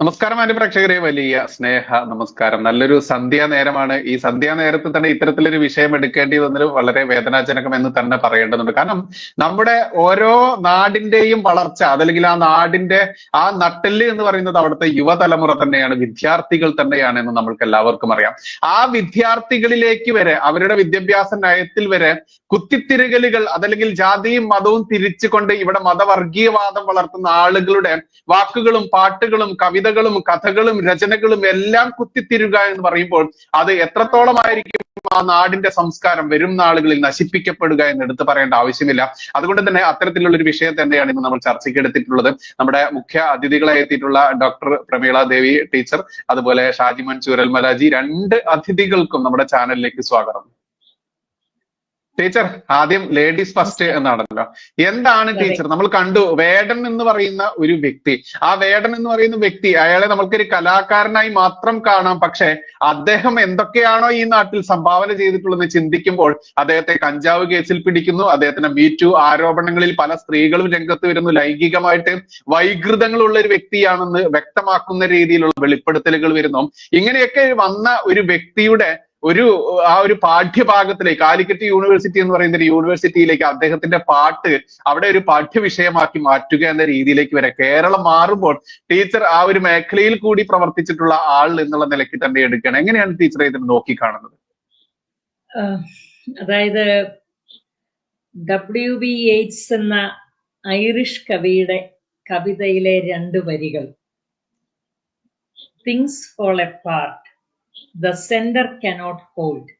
നമസ്കാരം മാന്യ പ്രേക്ഷകരെ, വലിയ സ്നേഹ നമസ്കാരം. നല്ലൊരു സന്ധ്യാ നേരമാണ്. ഈ സന്ധ്യാ നേരത്ത് തന്നെ ഇത്തരത്തിലൊരു വിഷയം എടുക്കേണ്ടി വന്നത് വളരെ വേദനാജനകം എന്ന് തന്നെ പറയേണ്ടതുണ്ട്. കാരണം നമ്മുടെ ഓരോ നാടിന്റെയും വളർച്ച, അതല്ലെങ്കിൽ ആ നാടിന്റെ ആ നട്ടെല്ല് എന്ന് പറയുന്നത് അവിടുത്തെ യുവതലമുറ തന്നെയാണ്, വിദ്യാർത്ഥികൾ തന്നെയാണ് എന്ന് നമ്മൾക്ക് എല്ലാവർക്കും അറിയാം. ആ വിദ്യാർത്ഥികളിലേക്ക് വരെ, അവരുടെ വിദ്യാഭ്യാസ നയത്തിൽ വരെ കുത്തിത്തിരുകലുകൾ, അതല്ലെങ്കിൽ ജാതിയും മതവും തിരിച്ചുകൊണ്ട് ഇവിടെ മതവർഗീയവാദം വളർത്തുന്ന ആളുകളുടെ വാക്കുകളും പാട്ടുകളും കവിതകളും കഥകളും രചനകളും എല്ലാം കുത്തിത്തിരുക എന്ന് പറയുമ്പോൾ അത് എത്രത്തോളമായിരിക്കും ആ നാടിന്റെ സംസ്കാരം വരും നാളുകളിൽ നശിപ്പിക്കപ്പെടുക എന്ന് എടുത്തു പറയേണ്ട ആവശ്യമില്ല. അതുകൊണ്ട് തന്നെ അത്തരത്തിലുള്ള ഒരു വിഷയം തന്നെയാണ് ഇന്ന് നമ്മൾ ചർച്ചയ്ക്ക് എടുത്തിട്ടുള്ളത്. നമ്മുടെ മുഖ്യ അതിഥികളായി എത്തിയിട്ടുള്ള ഡോക്ടർ പ്രമീള ദേവി ടീച്ചർ, അതുപോലെ ഷാജിമോൻ ചൂരൽമലാജി, രണ്ട് അതിഥികൾക്കും നമ്മുടെ ചാനലിലേക്ക് സ്വാഗതം. ടീച്ചർ, ആദ്യം ലേഡീസ് ഫസ്റ്റ് എന്നാണല്ലോ. എന്താണ് ടീച്ചർ, നമ്മൾ കണ്ടു വേടൻ എന്ന് പറയുന്ന ഒരു വ്യക്തി, ആ വേടൻ എന്ന് പറയുന്ന വ്യക്തി, അയാളെ നമുക്കൊരു കലാകാരനായി മാത്രം കാണാം. പക്ഷെ അദ്ദേഹം എന്തൊക്കെയാണോ ഈ നാട്ടിൽ സംഭാവന ചെയ്തിട്ടുള്ളത് ചിന്തിക്കുമ്പോൾ അദ്ദേഹത്തെ കഞ്ചാവ് കേസിൽ പിടിക്കുന്നു, അദ്ദേഹത്തിന് മീറ്റു ആരോപണങ്ങളിൽ പല സ്ത്രീകളും രംഗത്ത് വരുന്നു, ലൈംഗികമായിട്ട് വൈകൃതങ്ങളുള്ള ഒരു വ്യക്തിയാണെന്ന് വ്യക്തമാക്കുന്ന രീതിയിലുള്ള വെളിപ്പെടുത്തലുകൾ വരുന്നു. ഇങ്ങനെയൊക്കെ വന്ന ഒരു വ്യക്തിയുടെ ആ ഒരു പാഠ്യഭാഗത്തിലേക്ക്, കാലിക്കറ്റ് യൂണിവേഴ്സിറ്റി എന്ന് പറയുന്ന ഒരു യൂണിവേഴ്സിറ്റിയിലേക്ക് അദ്ദേഹത്തിന്റെ പാട്ട് അവിടെ ഒരു പാഠ്യവിഷയമാക്കി മാറ്റുക എന്ന രീതിയിലേക്ക് വരെ കേരളം മാറുമ്പോൾ ടീച്ചർ ആ ഒരു മേഖലയിൽ കൂടി പ്രവർത്തിച്ചിട്ടുള്ള ആൾ എന്നുള്ള നിലയ്ക്ക് തന്നെ എടുക്കണം. എങ്ങനെയാണ് ടീച്ചർ ഇതിനെ നോക്കിക്കാണുന്നത്? അതായത് WB യേറ്റ്സ് എന്ന ഐറിഷ് കവിയുടെ കവിതയിലെ 2 വരികൾ, things fall apart, the centre cannot hold.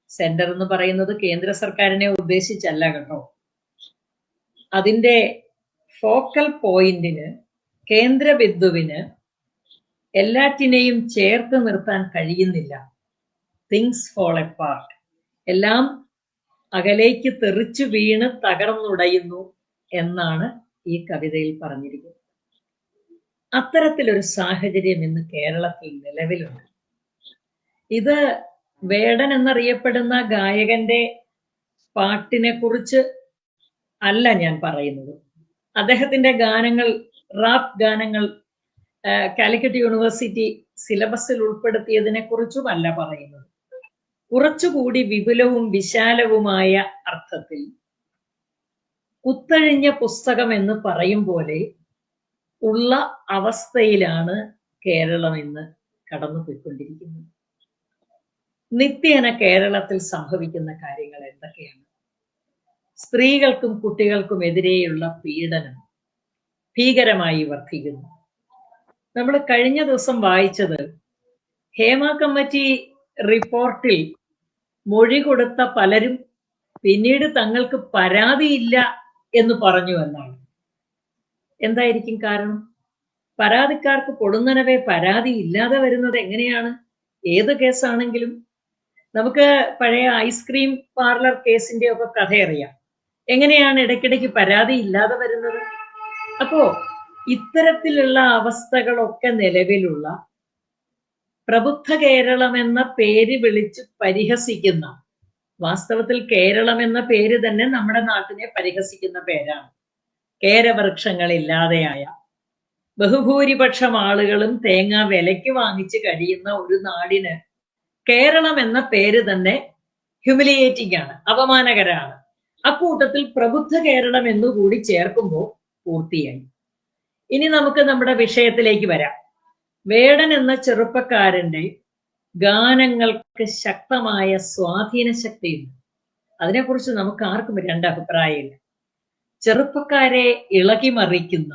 Centre എന്ന് പറയുന്നത് കേന്ദ്ര സർക്കാരിനെ ഉദ്ദേശിച്ചല്ല കേട്ടോ. അതിന്റെ ഫോക്കൽ പോയിന്റിന്, കേന്ദ്ര ബിന്ദുവിന് എല്ലാറ്റിനെയും ചേർത്ത് നിർത്താൻ കഴിയുന്നില്ല. തിങ്സ് ഫോൾ എപ്പാർട്ട്, എല്ലാം അകലേക്ക് തെറിച്ചു വീണ് തകർന്നുടയുന്നു എന്നാണ് ഈ കവിതയിൽ പറഞ്ഞിരിക്കുന്നത്. അത്തരത്തിലൊരു സാഹചര്യം ഇന്ന് കേരളത്തിൽ നിലവിലുണ്ട്. ഇത് വേടൻ എന്നറിയപ്പെടുന്ന ഗായകന്റെ പാട്ടിനെ കുറിച്ച് അല്ല ഞാൻ പറയുന്നത്. അദ്ദേഹത്തിന്റെ ഗാനങ്ങൾ, റാപ്പ് ഗാനങ്ങൾ കാലിക്കറ്റ് യൂണിവേഴ്സിറ്റി സിലബസിൽ ഉൾപ്പെടുത്തിയതിനെ കുറിച്ചുമല്ല പറയുന്നത്. കുറച്ചുകൂടി വിപുലവും വിശാലവുമായ അർത്ഥത്തിൽ കുത്തഴിഞ്ഞ പുസ്തകം എന്ന് പറയും പോലെ ഉള്ള അവസ്ഥയിലാണ് കേരളം ഇന്ന് കടന്നുപോയിക്കൊണ്ടിരിക്കുന്നത്. നിത്യേന കേരളത്തിൽ സംഭവിക്കുന്ന കാര്യങ്ങൾ എന്തൊക്കെയാണ്? സ്ത്രീകൾക്കും കുട്ടികൾക്കും എതിരെയുള്ള പീഡനം ഭീകരമായി വർദ്ധിക്കുന്നു. നമ്മൾ കഴിഞ്ഞ ദിവസം വായിച്ചത്, ഹേമ കമ്മിറ്റി റിപ്പോർട്ടിൽ മൊഴി കൊടുത്ത പലരും പിന്നീട് തങ്ങൾക്ക് പരാതിയില്ല എന്ന് പറഞ്ഞു എന്നാണ്. എന്തായിരിക്കും കാരണം? പരാതിക്കാർക്ക് പൊടുന്നനവേ പരാതി ഇല്ലാതെ വരുന്നത് എങ്ങനെയാണ്? ഏത് കേസാണെങ്കിലും നമുക്ക് പഴയ ഐസ്ക്രീം പാർലർ കേസിന്റെ ഒക്കെ കഥ അറിയാം. എങ്ങനെയാണ് ഇടയ്ക്കിടയ്ക്ക് പരാതി ഇല്ലാതെ വരുന്നത്? അപ്പോ ഇത്തരത്തിലുള്ള അവസ്ഥകളൊക്കെ നിലവിലുള്ള, പ്രബുദ്ധ കേരളം എന്ന പേര് വിളിച്ച് പരിഹസിക്കുന്ന, വാസ്തവത്തിൽ കേരളം എന്ന പേര് തന്നെ നമ്മുടെ നാട്ടിനെ പരിഹസിക്കുന്ന പേരാണ്. കേരവൃക്ഷങ്ങളില്ലാതെയായ, ബഹുഭൂരിപക്ഷം ആളുകളും തേങ്ങ വിലയ്ക്ക് വാങ്ങിച്ച് കഴിയുന്ന ഒരു നാടിന് കേരളം എന്ന പേര് തന്നെ ഹ്യൂമിലിയേറ്റിംഗ് ആണ്, അപമാനകരമാണ്. അക്കൂട്ടത്തിൽ പ്രബുദ്ധ കേരളം എന്നുകൂടി ചേർക്കുമ്പോൾ പൂർത്തിയായി. ഇനി നമുക്ക് നമ്മുടെ വിഷയത്തിലേക്ക് വരാം. വേടൻ എന്ന ചെറുപ്പക്കാരന്റെ ഗാനങ്ങൾക്ക് ശക്തമായ സ്വാധീന ശക്തിയുണ്ട്. അതിനെക്കുറിച്ച് നമുക്ക് ആർക്കും 2 അഭിപ്രായമില്ല. ചെറുപ്പക്കാരെ ഇളകിമറിക്കുന്ന,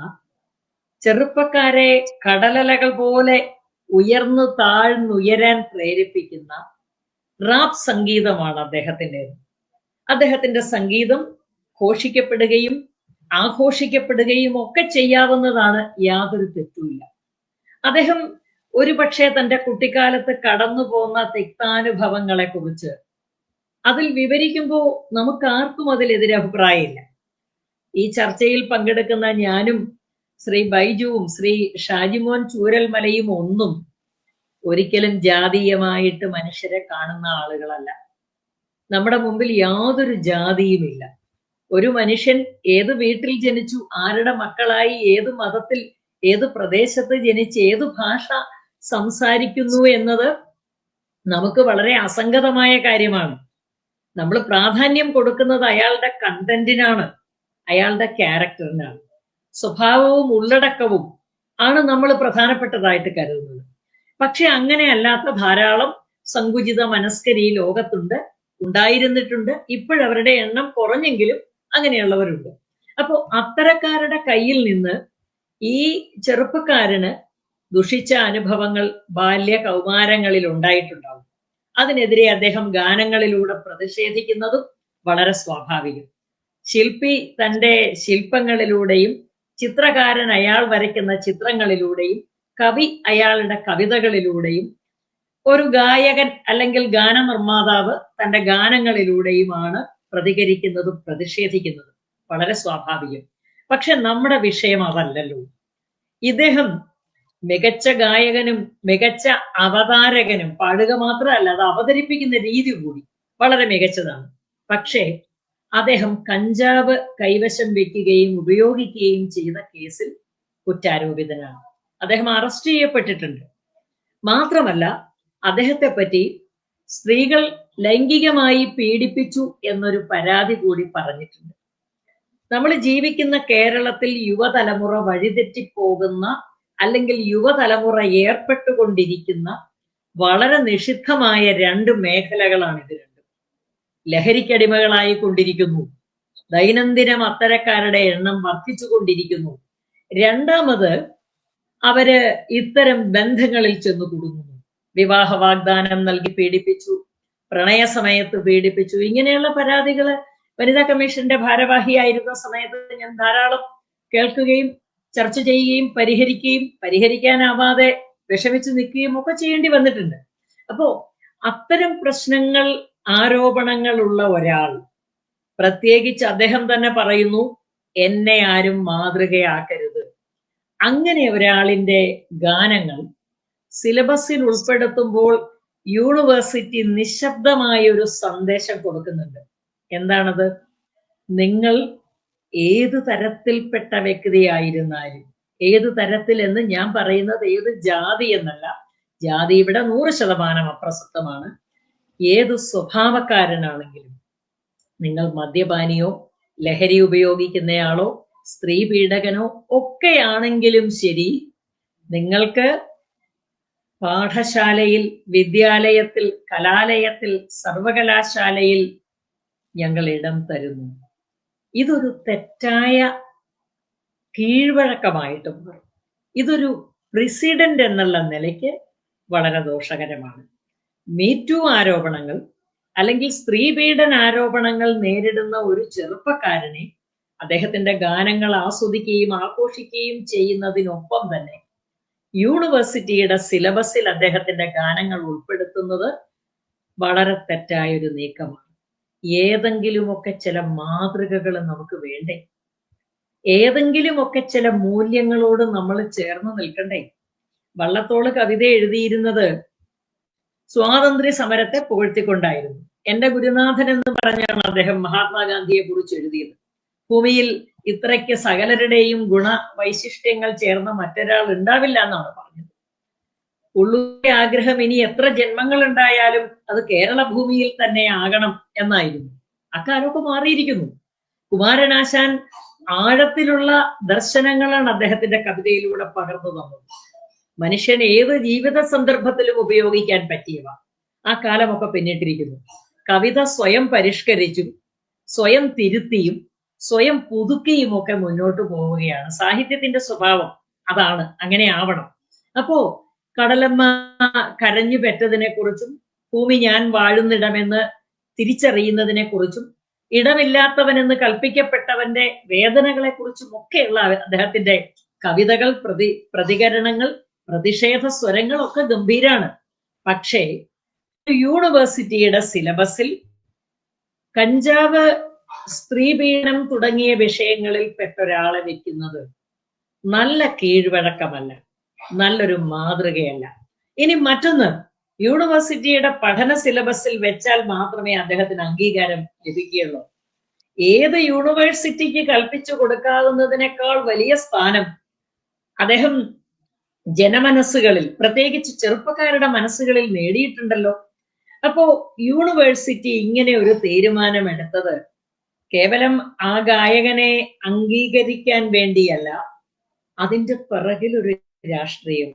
ചെറുപ്പക്കാരെ കടലലകൾ പോലെ ഉയർന്നു താഴ്ന്നുയരാൻ പ്രേരിപ്പിക്കുന്ന റാപ്പ് സംഗീതമാണ് അദ്ദേഹത്തിൻ്റെത്. അദ്ദേഹത്തിന്റെ സംഗീതം ഘോഷിക്കപ്പെടുകയും ആഘോഷിക്കപ്പെടുകയും ഒക്കെ ചെയ്യാവുന്നതാണ്, യാതൊരു തെറ്റുമില്ല. അദ്ദേഹം ഒരുപക്ഷെ തന്റെ കുട്ടിക്കാലത്ത് കടന്നു പോന്ന തിക്താനുഭവങ്ങളെ കുറിച്ച് അതിൽ വിവരിക്കുമ്പോൾ നമുക്ക് ആർക്കും അതിലെതിരെ അഭിപ്രായമില്ല. ഈ ചർച്ചയിൽ പങ്കെടുക്കുന്ന ഞാനും ശ്രീ ബൈജുവും ശ്രീ ഷാജിമോൻ ചൂരൽമലയും ഒന്നും ഒരിക്കലും ജാതീയമായിട്ട് മനുഷ്യരെ കാണുന്ന ആളുകളല്ല. നമ്മുടെ മുമ്പിൽ യാതൊരു ജാതിയുമില്ല. ഒരു മനുഷ്യൻ ഏത് വീട്ടിൽ ജനിച്ചു, ആരുടെ മക്കളായി, ഏത് മതത്തിൽ ഏത് പ്രദേശത്ത് ജനിച്ച് ഏത് ഭാഷ സംസാരിക്കുന്നു എന്നത് നമുക്ക് വളരെ അസംഗതമായ കാര്യമാണ്. നമ്മൾ പ്രാധാന്യം കൊടുക്കുന്നത് അയാളുടെ കണ്ടന്റിനാണ്, അയാളുടെ ക്യാരക്ടറിനാണ്. സ്വഭാവവും ഉള്ളടക്കവും ആണ് നമ്മൾ പ്രധാനപ്പെട്ടതായിട്ട് കരുതുന്നത്. പക്ഷെ അങ്ങനെ അല്ലാത്ത ധാരാളം സങ്കുചിത മനസ്കർ ഈ ലോകത്തുണ്ട്, ഉണ്ടായിരുന്നിട്ടുണ്ട്. ഇപ്പോഴവരുടെ എണ്ണം കുറഞ്ഞെങ്കിലും അങ്ങനെയുള്ളവരുണ്ട്. അപ്പോ അത്തരക്കാരുടെ കയ്യിൽ നിന്ന് ഈ ചെറുപ്പക്കാരന് ദുഷിച്ച അനുഭവങ്ങൾ ബാല്യ കൗമാരങ്ങളിൽ ഉണ്ടായിട്ടുണ്ടാവും. അതിനെതിരെ അദ്ദേഹം ഗാനങ്ങളിലൂടെ പ്രതിഷേധിക്കുന്നതും വളരെ സ്വാഭാവികം. ശില്പി തന്റെ ശില്പങ്ങളിലൂടെയും ചിത്രകാരൻ അയാൾ വരയ്ക്കുന്ന ചിത്രങ്ങളിലൂടെയും കവി അയാളുടെ കവിതകളിലൂടെയും ഒരു ഗായകൻ അല്ലെങ്കിൽ ഗാനനിർമ്മാതാവ് തന്റെ ഗാനങ്ങളിലൂടെയുമാണ് പ്രതികരിക്കുന്നതും പ്രതിഷേധിക്കുന്നതും. വളരെ സ്വാഭാവികം. പക്ഷെ നമ്മുടെ വിഷയം അതല്ലല്ലോ. ഇദ്ദേഹം മികച്ച ഗായകനും മികച്ച അവതാരകനും, പാടുക മാത്രമല്ല അത് അവതരിപ്പിക്കുന്ന രീതി കൂടി വളരെ മികച്ചതാണ്. പക്ഷേ അദ്ദേഹം കഞ്ചാവ് കൈവശം വെക്കുകയും ഉപയോഗിക്കുകയും ചെയ്ത കേസിൽ കുറ്റാരോപിതനാണ്. അദ്ദേഹം അറസ്റ്റ് ചെയ്യപ്പെട്ടിട്ടുണ്ട്. മാത്രമല്ല അദ്ദേഹത്തെ പറ്റി സ്ത്രീകൾ ലൈംഗികമായി പീഡിപ്പിച്ചു എന്നൊരു പരാതി കൂടി പറഞ്ഞിട്ടുണ്ട്. നമ്മൾ ജീവിക്കുന്ന കേരളത്തിൽ യുവതലമുറ വഴിതെറ്റിപ്പോകുന്ന അല്ലെങ്കിൽ യുവതലമുറ ഏർപ്പെട്ടുകൊണ്ടിരിക്കുന്ന വളരെ നിഷിദ്ധമായ രണ്ട് മേഖലകളാണ് ഇത് രണ്ടും. ലഹരിക്കടിമകളായി കൊണ്ടിരിക്കുന്നു. ദൈനംദിനം അത്തരക്കാരുടെ എണ്ണം വർദ്ധിച്ചുകൊണ്ടിരിക്കുന്നു. രണ്ടാമത് അവര് ഇത്തരം ബന്ധങ്ങളിൽ ചെന്ന് കുടുങ്ങുന്നു. വിവാഹ വാഗ്ദാനം നൽകി പീഡിപ്പിച്ചു, പ്രണയ സമയത്ത് പീഡിപ്പിച്ചു, ഇങ്ങനെയുള്ള പരാതികള് വനിതാ കമ്മീഷന്റെ ഭാരവാഹിയായിരുന്ന സമയത്ത് ഞാൻ ധാരാളം കേൾക്കുകയും ചർച്ച ചെയ്യുകയും പരിഹരിക്കാനാവാതെ വിഷമിച്ച് നിൽക്കുകയും ഒക്കെ ചെയ്യേണ്ടി വന്നിട്ടുണ്ട്. അപ്പോ അത്തരം പ്രശ്നങ്ങൾ, ആരോപണങ്ങൾ ഉള്ള ഒരാൾ, പ്രത്യേകിച്ച് അദ്ദേഹം തന്നെ പറയുന്നു എന്നെ ആരും മാതൃകയാക്കരുത്. അങ്ങനെ ഒരാളിന്റെ ഗാനങ്ങൾ സിലബസിൽ ഉൾപ്പെടുത്തുമ്പോൾ യൂണിവേഴ്സിറ്റി നിശബ്ദമായ ഒരു സന്ദേശം കൊടുക്കുന്നുണ്ട്. എന്താണത്? നിങ്ങൾ ഏത് തരത്തിൽപ്പെട്ട വ്യക്തിയായിരുന്നാലും, ഏത് തരത്തിൽ എന്ന് ഞാൻ പറയുന്നത് ഏത് ജാതി എന്നല്ല, ജാതി ഇവിടെ 100% അപ്രസക്തമാണ്. ഏത് സ്വഭാവക്കാരനാണെങ്കിലും, നിങ്ങൾ മദ്യപാനിയോ ലഹരി ഉപയോഗിക്കുന്നയാളോ സ്ത്രീ പീഡകനോ ഒക്കെയാണെങ്കിലും ശരി, നിങ്ങൾക്ക് പാഠശാലയിൽ, വിദ്യാലയത്തിൽ, കലാലയത്തിൽ, സർവകലാശാലയിൽ ഞങ്ങൾ ഇടം തരുന്നു. ഇതൊരു തെറ്റായ കീഴ്വഴക്കമായിട്ടും ഇതൊരു പ്രസിഡന്റ് എന്നുള്ള നിലയ്ക്ക് വളരെ ദോഷകരമാണ്. മീറ്റു ആരോപണങ്ങൾ അല്ലെങ്കിൽ സ്ത്രീ പീഡന ആരോപണങ്ങൾ നേരിടുന്ന ഒരു ചെറുപ്പക്കാരനെ അദ്ദേഹത്തിന്റെ ഗാനങ്ങൾ ആസ്വദിക്കുകയും ആഘോഷിക്കുകയും ചെയ്യുന്നതിനൊപ്പം തന്നെ യൂണിവേഴ്സിറ്റിയുടെ സിലബസിൽ അദ്ദേഹത്തിന്റെ ഗാനങ്ങൾ ഉൾപ്പെടുത്തുന്നത് വളരെ തെറ്റായൊരു നീക്കമാണ്. ഏതെങ്കിലുമൊക്കെ ചില മാതൃകകൾ നമുക്ക് വേണ്ടേ? ഏതെങ്കിലുമൊക്കെ ചില മൂല്യങ്ങളോട് നമ്മൾ ചേർന്ന് നിൽക്കണ്ടേ? വള്ളത്തോള് കവിത എഴുതിയിരുന്നത് സ്വാതന്ത്ര്യ സമരത്തെ പുകഴ്ത്തിക്കൊണ്ടായിരുന്നു. എന്റെ ഗുരുനാഥൻ എന്ന് പറഞ്ഞാണ് അദ്ദേഹം മഹാത്മാഗാന്ധിയെ കുറിച്ച് എഴുതിയത്. ഭൂമിയിൽ ഇത്രയ്ക്ക് സകലരുടെയും ഗുണവൈശിഷ്ട്യങ്ങൾ ചേർന്ന മറ്റൊരാൾ ഉണ്ടാവില്ല എന്നാണ് പറഞ്ഞത്. ഉള്ളുടെ ആഗ്രഹം ഇനി എത്ര ജന്മങ്ങൾ ഉണ്ടായാലും അത് കേരള ഭൂമിയിൽ തന്നെ ആകണം എന്നായിരുന്നു. അക്കാലമൊക്കെ മാറിയിരിക്കുന്നു. കുമാരനാശാൻ ആഴത്തിലുള്ള ദർശനങ്ങളാണ് അദ്ദേഹത്തിന്റെ കവിതയിലൂടെ പകർന്നു തന്നത്. മനുഷ്യൻ ഏത് ജീവിത സന്ദർഭത്തിലും ഉപയോഗിക്കാൻ പറ്റിയവ. ആ കാലമൊക്കെ പിന്നിട്ടിരിക്കുന്നു. കവിത സ്വയം പരിഷ്കരിച്ചും സ്വയം തിരുത്തിയും സ്വയം പുതുക്കിയും ഒക്കെ മുന്നോട്ട് പോവുകയാണ്. സാഹിത്യത്തിന്റെ സ്വഭാവം അതാണ്, അങ്ങനെ ആവണം. അപ്പോ കടലമ്മ കരഞ്ഞു പെറ്റതിനെ കുറിച്ചും ഭൂമി ഞാൻ വാഴുന്നിടമെന്ന് തിരിച്ചറിയുന്നതിനെ കുറിച്ചും ഇടമില്ലാത്തവനെന്ന് കൽപ്പിക്കപ്പെട്ടവന്റെ വേദനകളെ കുറിച്ചും ഒക്കെയുള്ള അദ്ദേഹത്തിന്റെ കവിതകൾ, പ്രതികരണങ്ങൾ, പ്രതിഷേധ സ്വരങ്ങളൊക്കെ ഗംഭീരാണ്. പക്ഷേ യൂണിവേഴ്സിറ്റിയുടെ സിലബസിൽ കഞ്ചാവ്, സ്ത്രീപീഡനം തുടങ്ങിയ വിഷയങ്ങളിൽ പെട്ടൊരാളെ വെക്കുന്നത് നല്ല കീഴ്വഴക്കമല്ല, നല്ലൊരു മാതൃകയല്ല. ഇനി മറ്റൊന്ന്, യൂണിവേഴ്സിറ്റിയുടെ പഠന സിലബസിൽ വെച്ചാൽ മാത്രമേ അദ്ദേഹത്തിന് അംഗീകാരം ലഭിക്കുകയുള്ളൂ. ഏത് യൂണിവേഴ്സിറ്റിക്ക് കൽപ്പിച്ചു കൊടുക്കാവുന്നതിനേക്കാൾ വലിയ സ്ഥാനം അദ്ദേഹം ജനമനസ്സുകളിൽ, പ്രത്യേകിച്ച് ചെറുപ്പക്കാരുടെ മനസ്സുകളിൽ നേടിയിട്ടുണ്ടല്ലോ. അപ്പോ യൂണിവേഴ്സിറ്റി ഇങ്ങനെ ഒരു തീരുമാനമെടുത്തത് കേവലം ആ ഗായകനെ അംഗീകരിക്കാൻ വേണ്ടിയല്ല, അതിന്റെ പിറകിൽ ഒരു രാഷ്ട്രീയം.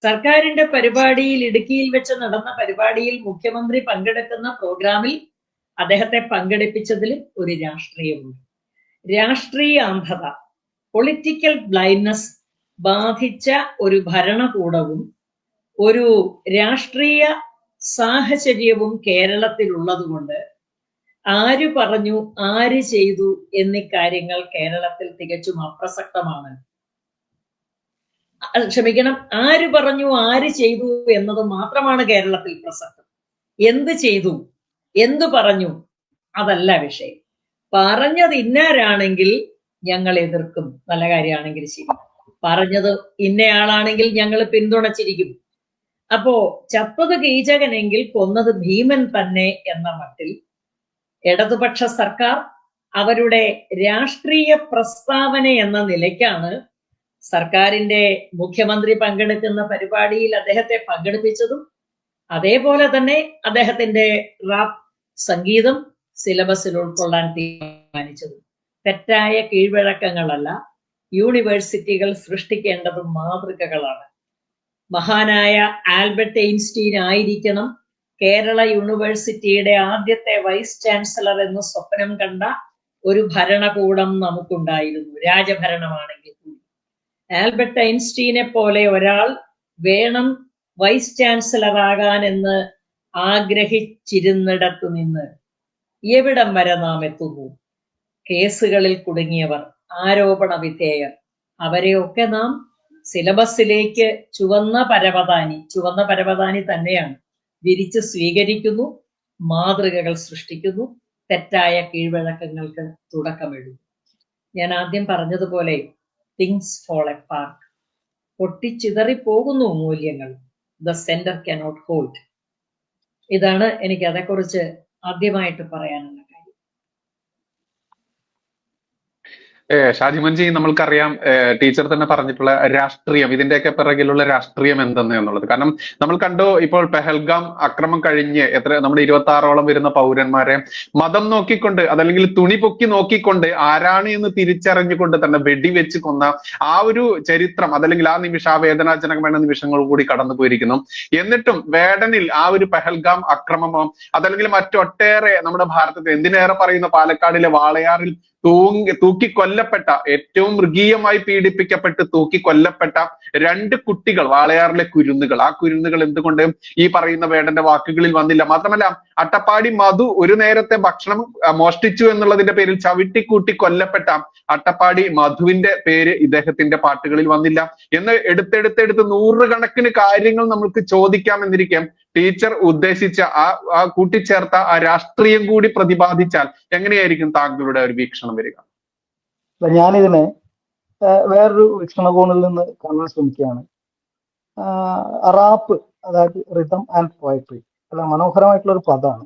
സർക്കാരിന്റെ പരിപാടിയിൽ, ഇടുക്കിയിൽ വെച്ച് നടന്ന പരിപാടിയിൽ മുഖ്യമന്ത്രി പങ്കെടുക്കുന്ന പ്രോഗ്രാമിൽ അദ്ദേഹത്തെ പങ്കെടുപ്പിച്ചതിൽ ഒരു രാഷ്ട്രീയമുണ്ട്. രാഷ്ട്രീയ അന്ധത, പൊളിറ്റിക്കൽ ബ്ലൈൻഡ്നെസ് ബാധിച്ച ഒരു ഭരണകൂടവും ഒരു രാഷ്ട്രീയ സാഹചര്യവും കേരളത്തിലുള്ളതുകൊണ്ട് ആര് പറഞ്ഞു, ആര് ചെയ്തു എന്നീ കാര്യങ്ങൾ കേരളത്തിൽ തികച്ചും അപ്രസക്തമാണ്. ക്ഷമിക്കണം, ആര് പറഞ്ഞു, ആര് ചെയ്തു എന്നത് മാത്രമാണ് കേരളത്തിൽ പ്രസക്തം. എന്ത് ചെയ്തു, എന്തു പറഞ്ഞു, അതല്ല വിഷയം. പറഞ്ഞത് ഇന്നാരാണെങ്കിൽ ഞങ്ങൾ എതിർക്കും, നല്ല കാര്യമാണെങ്കിൽ ശരി. പറഞ്ഞത് ഇന്നയാളാണെങ്കിൽ ഞങ്ങൾ പിന്തുണച്ചിരിക്കും. അപ്പോ ചത്തത് കീചകനെങ്കിൽ കൊന്നത് ഭീമൻ തന്നെ എന്ന മട്ടിൽ ഇടതുപക്ഷ സർക്കാർ അവരുടെ രാഷ്ട്രീയ പ്രസ്താവന എന്ന നിലയ്ക്കാണ് സർക്കാരിന്റെ മുഖ്യമന്ത്രി പങ്കെടുക്കുന്ന പരിപാടിയിൽ അദ്ദേഹത്തെ പങ്കെടുപ്പിച്ചതും അതേപോലെ തന്നെ അദ്ദേഹത്തിന്റെ റാപ്പ് സംഗീതം സിലബസിൽ ഉൾക്കൊള്ളാൻ തീരുമാനിച്ചതും. തെറ്റായ കീഴ്വഴക്കങ്ങളല്ല, യൂണിവേഴ്സിറ്റികൾ സൃഷ്ടിക്കേണ്ടത് മാതൃകകളാണ്. മഹാനായ ആൽബർട്ട് ഐൻസ്റ്റീൻ ആയിരിക്കണം കേരള യൂണിവേഴ്സിറ്റിയുടെ ആദ്യത്തെ വൈസ് ചാൻസലർ എന്ന് സ്വപ്നം കണ്ട ഒരു ഭരണകൂടം നമുക്കുണ്ടായിരുന്നു, രാജഭരണമാണെങ്കിൽ കൂടി. ആൽബർട്ട് ഐൻസ്റ്റീനെ പോലെ ഒരാൾ വേണം വൈസ് ചാൻസലർ ആകാൻ എന്ന് ആഗ്രഹിച്ചിരുന്നിടത്തു നിന്ന് എവിടം വരെ നാം എത്തുന്നു? കേസുകളിൽ കുടുങ്ങിയവർ, ആരോപണ വിധേയർ, അവരെയൊക്കെ നാം സിലബസിലേക്ക് ചുവന്ന പരവതാനി തന്നെയാണ് വിരിച്ച് സ്വീകരിക്കുന്നു, മാതൃകകൾ സൃഷ്ടിക്കുന്നു, തെറ്റായ കീഴ്വഴക്കങ്ങൾക്ക് തുടക്കമിടുന്നു. ഞാൻ ആദ്യം പറഞ്ഞതുപോലെ തിങ്സ് ഫോൾ അപ്പാർട്ട്, പൊട്ടിച്ചിതറിപ്പോകുന്നു മൂല്യങ്ങൾ. The centre cannot hold. ഇതാണ് എനിക്ക് അതേക്കുറിച്ച് ആദ്യമായിട്ട് പറയാനുള്ള കാര്യം. ഷാജിമൻജി, നമ്മൾക്കറിയാം ടീച്ചർ തന്നെ പറഞ്ഞിട്ടുള്ള രാഷ്ട്രീയം, ഇതിന്റെയൊക്കെ പിറകിലുള്ള രാഷ്ട്രീയം എന്തെന്ന് എന്നുള്ളത്. കാരണം നമ്മൾ കണ്ടു, ഇപ്പോൾ പെഹൽഗാം അക്രമം കഴിഞ്ഞ് നമ്മുടെ 26ഓളം വരുന്ന പൗരന്മാരെ മതം നോക്കിക്കൊണ്ട്, അതല്ലെങ്കിൽ തുണി പൊക്കി നോക്കിക്കൊണ്ട് ആരാണ് എന്ന് തിരിച്ചറിഞ്ഞുകൊണ്ട് തന്നെ വെടിവെച്ച് കൊന്ന ആ ഒരു ചരിത്രം, അതല്ലെങ്കിൽ ആ നിമിഷം, ആ വേദനാജനകമായ നിമിഷങ്ങൾ കൂടി കടന്നു പോയിരിക്കുന്നു. എന്നിട്ടും വേടനിൽ ആ ഒരു പെഹൽഗാം അക്രമമോ അതല്ലെങ്കിൽ മറ്റൊട്ടേറെ നമ്മുടെ ഭാരതത്തിൽ, എന്തിനേറെ പറയുന്ന പാലക്കാടിലെ വാളയാറിൽ തൂക്കിക്കൊല്ലപ്പെട്ട, ഏറ്റവും മൃഗീയമായി പീഡിപ്പിക്കപ്പെട്ട് തൂക്കിക്കൊല്ലപ്പെട്ട 2 കുട്ടികൾ, വാളയാറിലെ കുരുന്നുകൾ. ആ കുരുന്നുകൾ എന്തുകൊണ്ട് ഈ പറയുന്ന വേടന്റെ വാക്കുകളിൽ വന്നില്ല? മാത്രമല്ല, അട്ടപ്പാടി മധു ഒരു നേരത്തെ ഭക്ഷണം മോഷ്ടിച്ചു എന്നുള്ളതിന്റെ പേരിൽ ചവിട്ടിക്കൂട്ടി കൊല്ലപ്പെട്ട അട്ടപ്പാടി മധുവിന്റെ പേര് ഇദ്ദേഹത്തിന്റെ പാട്ടുകളിൽ വന്നില്ല. എന്ന് എടുത്തെടുത്ത് നൂറുകണക്കിന് കാര്യങ്ങൾ നമുക്ക് ചോദിക്കാമെന്നിരിക്കെ ടീച്ചർ ഉദ്ദേശിച്ച ആ കൂട്ടിച്ചേർത്ത ആ രാഷ്ട്രീയം കൂടി പ്രതിപാദിച്ചാൽ എങ്ങനെയായിരിക്കും താങ്കളുടെ ഒരു വീക്ഷണം വരിക? ഞാനിതിനെ വേറൊരു വീക്ഷണകോണിൽ നിന്ന് കാണാൻ ശ്രമിക്കുകയാണ്. റാപ്പ്, അതായത് റിതം ആൻഡ് പോയട്രി, അല്ല, മനോഹരമായിട്ടുള്ള ഒരു പദമാണ്.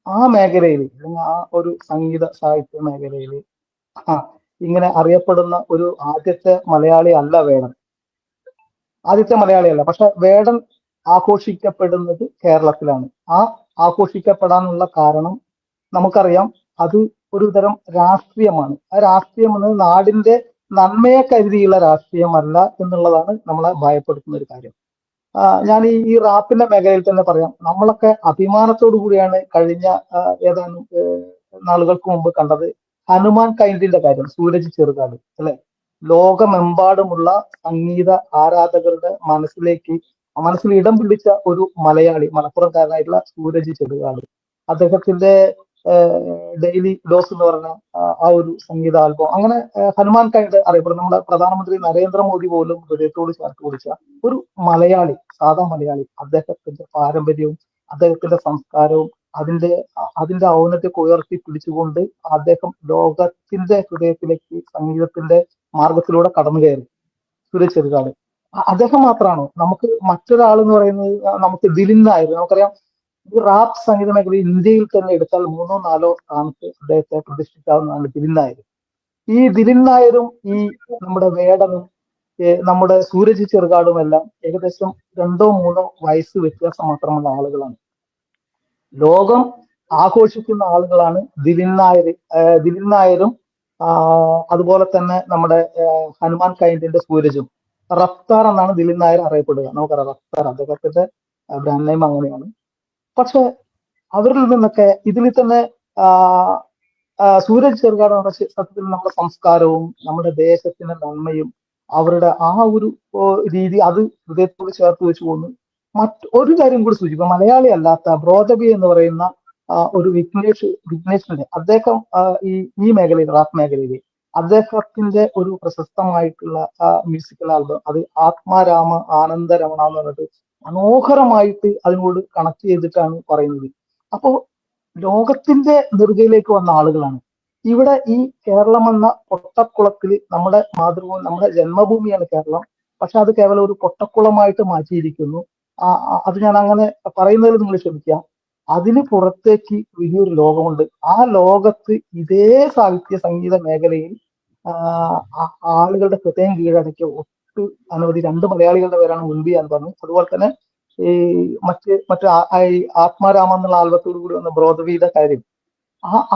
ആ മേഖലയിൽ, അല്ലെങ്കിൽ ആ ഒരു സംഗീത സാഹിത്യ മേഖലയിൽ ഇങ്ങനെ അറിയപ്പെടുന്ന ഒരു ആദ്യത്തെ മലയാളി അല്ല വേടൻ. പക്ഷെ വേടൻ ആഘോഷിക്കപ്പെടുന്നത് കേരളത്തിലാണ്. ആ ആഘോഷിക്കപ്പെടാനുള്ള കാരണം നമുക്കറിയാം, അത് ഒരു തരം രാഷ്ട്രീയമാണ്. ആ രാഷ്ട്രീയം എന്നത് നാടിന്റെ നന്മയെ കരുതിയുള്ള രാഷ്ട്രീയമല്ല എന്നുള്ളതാണ് നമ്മളെ ഭയപ്പെടുത്തുന്ന ഒരു കാര്യം. ഞാൻ ഈ റാപ്പിന്റെ മേഖലയിൽ തന്നെ പറയാം, നമ്മളൊക്കെ അഭിമാനത്തോടു കൂടിയാണ് കഴിഞ്ഞ ഏതാനും നാളുകൾക്ക് മുമ്പ് കണ്ടത് ഹനുമാൻ കൈൻഡിന്റെ കാര്യം, സൂരജ് ചെറുകാട്, അല്ലെ? ലോകമെമ്പാടുമുള്ള സംഗീത ആരാധകരുടെ മനസ്സിൽ ഇടം പിടിച്ച ഒരു മലയാളി, മലപ്പുറംകാരനായിട്ടുള്ള സൂരജ് ചെറുകാട്. അദ്ദേഹത്തിന്റെ ഡെയിലി ഡോസ് എന്ന് പറഞ്ഞ ആ ഒരു സംഗീത ആൽബം, അങ്ങനെ ഹനുമാൻ കൈൻഡ് അറിയപ്പെടുന്ന നമ്മുടെ പ്രധാനമന്ത്രി നരേന്ദ്രമോദി പോലും ഹൃദയത്തോട് ചേർത്ത് പിടിച്ച ഒരു മലയാളി, സാധാ മലയാളി. അദ്ദേഹത്തിന്റെ പാരമ്പര്യവും അദ്ദേഹത്തിന്റെ സംസ്കാരവും അതിന്റെ ഔന്നത്യമൊക്കെ ഉയർത്തി പിടിച്ചുകൊണ്ട് അദ്ദേഹം ലോകത്തിന്റെ ഹൃദയത്തിലേക്ക് സംഗീതത്തിന്റെ മാർഗത്തിലൂടെ കടന്നു കയറി. സൂരജ് ചെറുകാട് അദ്ദേഹം മാത്രമാണോ? നമുക്ക് മറ്റൊരാൾ എന്ന് പറയുന്നത് നമുക്ക് ദിലിൻ നായർ. നമുക്കറിയാം, ഈ റാപ്പ് സംഗീത മേഖലയിൽ ഇന്ത്യയിൽ തന്നെ എടുത്താൽ 3-4 സ്ഥാനത്ത് അദ്ദേഹത്തെ പ്രതിഷ്ഠിക്കാവുന്നതാണ് ദിലിൻ നായർ. ഈ ദിലീൻ നായരും ഈ നമ്മുടെ വേടനും നമ്മുടെ സൂരജ് ചെറുകാടും എല്ലാം ഏകദേശം 2-3 വയസ്സ് വ്യത്യാസം മാത്രമുള്ള ആളുകളാണ്. ലോകം ആഘോഷിക്കുന്ന ആളുകളാണ് ദിലീൻ നായരും അതുപോലെ തന്നെ നമ്മുടെ ഹനുമാൻ കൈൻഡിന്റെ സൂരജും. റഫ്താർ എന്നാണ് ദിലീൻ നായർ അറിയപ്പെടുക. നമുക്കറിയാം റഫ്താർ അദ്ദേഹത്തിന്റെ ബ്രാൻഡ് നെയിം അങ്ങനെയാണ്. പക്ഷെ അവരിൽ നിന്നൊക്കെ ഇതിൽ തന്നെ സൂരജ് ചെറുകാട് സത്യത്തിൽ നമ്മുടെ സംസ്കാരവും നമ്മുടെ ദേശത്തിന്റെ നന്മയും അവരുടെ ആ ഒരു രീതി അത് ഹൃദയത്തോട് ചേർത്ത് വെച്ച് പോകുന്നു. മറ്റൊരു കാര്യം കൂടി സൂചിപ്പിക്കും. മലയാളി അല്ലാത്ത ബ്രോദബി എന്ന് പറയുന്ന ഒരു വിഘ്നേഷിന്റെ അദ്ദേഹം ഈ മേഖലയിൽ റാപ്പ് മേഖലയിൽ അദ്ദേഹത്തിന്റെ ഒരു പ്രശസ്തമായിട്ടുള്ള മ്യൂസിക്കൽ ആൽബം അത് ആത്മാരാമ ആനന്ദരമണ എന്ന് പറഞ്ഞിട്ട് മനോഹരമായിട്ട് അതിനോട് കണക്ട് ചെയ്തിട്ടാണ് പറയുന്നത്. അപ്പോ ലോകത്തിന്റെ നെറുകയിലേക്ക് വന്ന ആളുകളാണ്. ഇവിടെ ഈ കേരളം എന്ന പൊട്ടക്കുളത്തിൽ നമ്മുടെ മാതൃഭൂമി നമ്മുടെ ജന്മഭൂമിയാണ് കേരളം. പക്ഷെ അത് കേവലം ഒരു പൊട്ടക്കുളമായിട്ട് മാറ്റിയിരിക്കുന്നു. അത് ഞാൻ അങ്ങനെ പറയുന്നതിൽ നിങ്ങൾ ക്ഷമിക്കുക. അതിന് പുറത്തേക്ക് വലിയൊരു ലോകമുണ്ട്. ആ ലോകത്ത് ഇതേ സാഹിത്യ സംഗീത മേഖലയിൽ ആളുകളുടെ ഹൃദയം കീഴടക്കിയ അനവധി 2 മലയാളികളുടെ പേരാണ് മുൻപി എന്ന് പറഞ്ഞു. അതുപോലെ തന്നെ ഈ മറ്റ് ആത്മാരാമ എന്നുള്ള ആൽബത്തോടു കൂടി വന്ന ബ്രോദവിയുടെ കാര്യം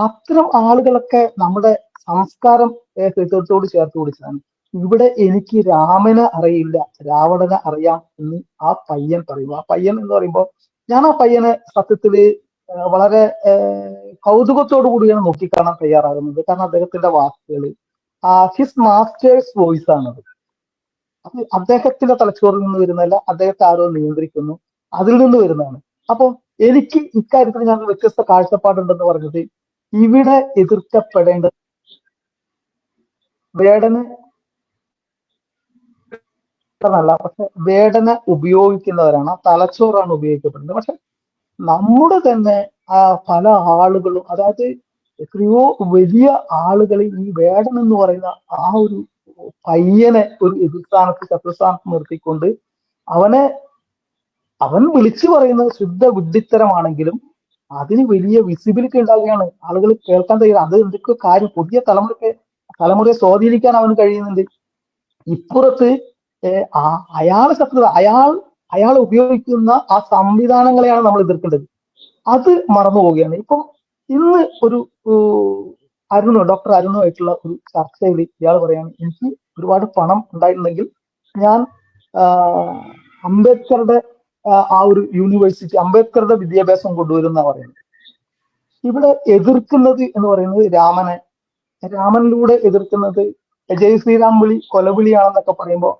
അത്തരം ആളുകളൊക്കെ നമ്മുടെ സംസ്കാരം ഹൃദയത്തോട് ചേർത്ത് പിടിച്ചതാണ്. ഇവിടെ എനിക്ക് രാമനെ അറിയില്ല രാവണനെ അറിയാം എന്ന് ആ പയ്യൻ പറയുന്നു. ആ പയ്യൻ എന്ന് പറയുമ്പോൾ ഞാൻ ആ പയ്യനെ സത്യത്തില് വളരെ കൗതുകത്തോടു കൂടിയാണ് നോക്കിക്കാണാൻ തയ്യാറാകുന്നത്. കാരണം അദ്ദേഹത്തിന്റെ വാക്കുകൾ ഹിസ് മാസ്റ്റേഴ്സ് വോയിസ് ആണത്. അത് അദ്ദേഹത്തിന്റെ തലച്ചോറിൽ നിന്ന് വരുന്നതല്ല, അദ്ദേഹത്തെ ആരോ നിയന്ത്രിക്കുന്നു, അതിൽ നിന്ന് വരുന്നതാണ്. അപ്പൊ എനിക്ക് ഇക്കാര്യത്തിൽ ഞാൻ വ്യത്യസ്ത കാഴ്ചപ്പാടുണ്ടെന്ന് പറഞ്ഞത് ഇവിടെ എതിർക്കപ്പെടേണ്ടത് വേടന് ല്ല, പക്ഷെ വേടനെ ഉപയോഗിക്കുന്നവരാണ്, തലച്ചോറാണ് ഉപയോഗിക്കപ്പെടുന്നത്. പക്ഷെ നമ്മുടെ തന്നെ പല ആളുകളും, അതായത് എത്രയോ വലിയ ആളുകൾ ഈ വേടൻ എന്ന് പറയുന്ന ആ ഒരു പയ്യനെ ഒരു എതിർസ്ഥാനത്ത് ശത്രുസ്ഥാനത്ത് നിർത്തിക്കൊണ്ട് അവൻ വിളിച്ചു പറയുന്നത് ശുദ്ധ വിഡ്ഢിത്തരമാണെങ്കിലും അതിന് വലിയ വിസിബിലിറ്റി ഉണ്ടാവുകയാണ്. ആളുകൾ കേൾക്കാൻ തയ്യാറ്. അത് എന്തൊക്കെ കാര്യം പുതിയ തലമുറയെ സ്വാധീനിക്കാൻ അവന് കഴിയുന്നുണ്ട്. ഇപ്പുറത്ത് അയാളെ ശത്രുത അയാൾ ഉപയോഗിക്കുന്ന ആ സംവിധാനങ്ങളെയാണ് നമ്മൾ എതിർക്കേണ്ടത്. അത് മറന്നു പോവുകയാണ്. ഇപ്പം ഇന്ന് ഒരു ഡോക്ടർ അരുണുമായിട്ടുള്ള ഒരു ചർച്ചയിൽ ഇയാൾ പറയാണ്, എനിക്ക് ഒരുപാട് പണം ഉണ്ടായിരുന്നെങ്കിൽ ഞാൻ അംബേദ്കറുടെ ആ ഒരു യൂണിവേഴ്സിറ്റി അംബേദ്കറുടെ വിദ്യാഭ്യാസം കൊണ്ടുവരുന്ന പറയുന്നത്. ഇവിടെ എതിർക്കുന്നത് എന്ന് പറയുന്നത് രാമനിലൂടെ എതിർക്കുന്നത് ജയ് ശ്രീറാം വിളി കൊലവിളിയാണെന്നൊക്കെ പറയുമ്പോൾ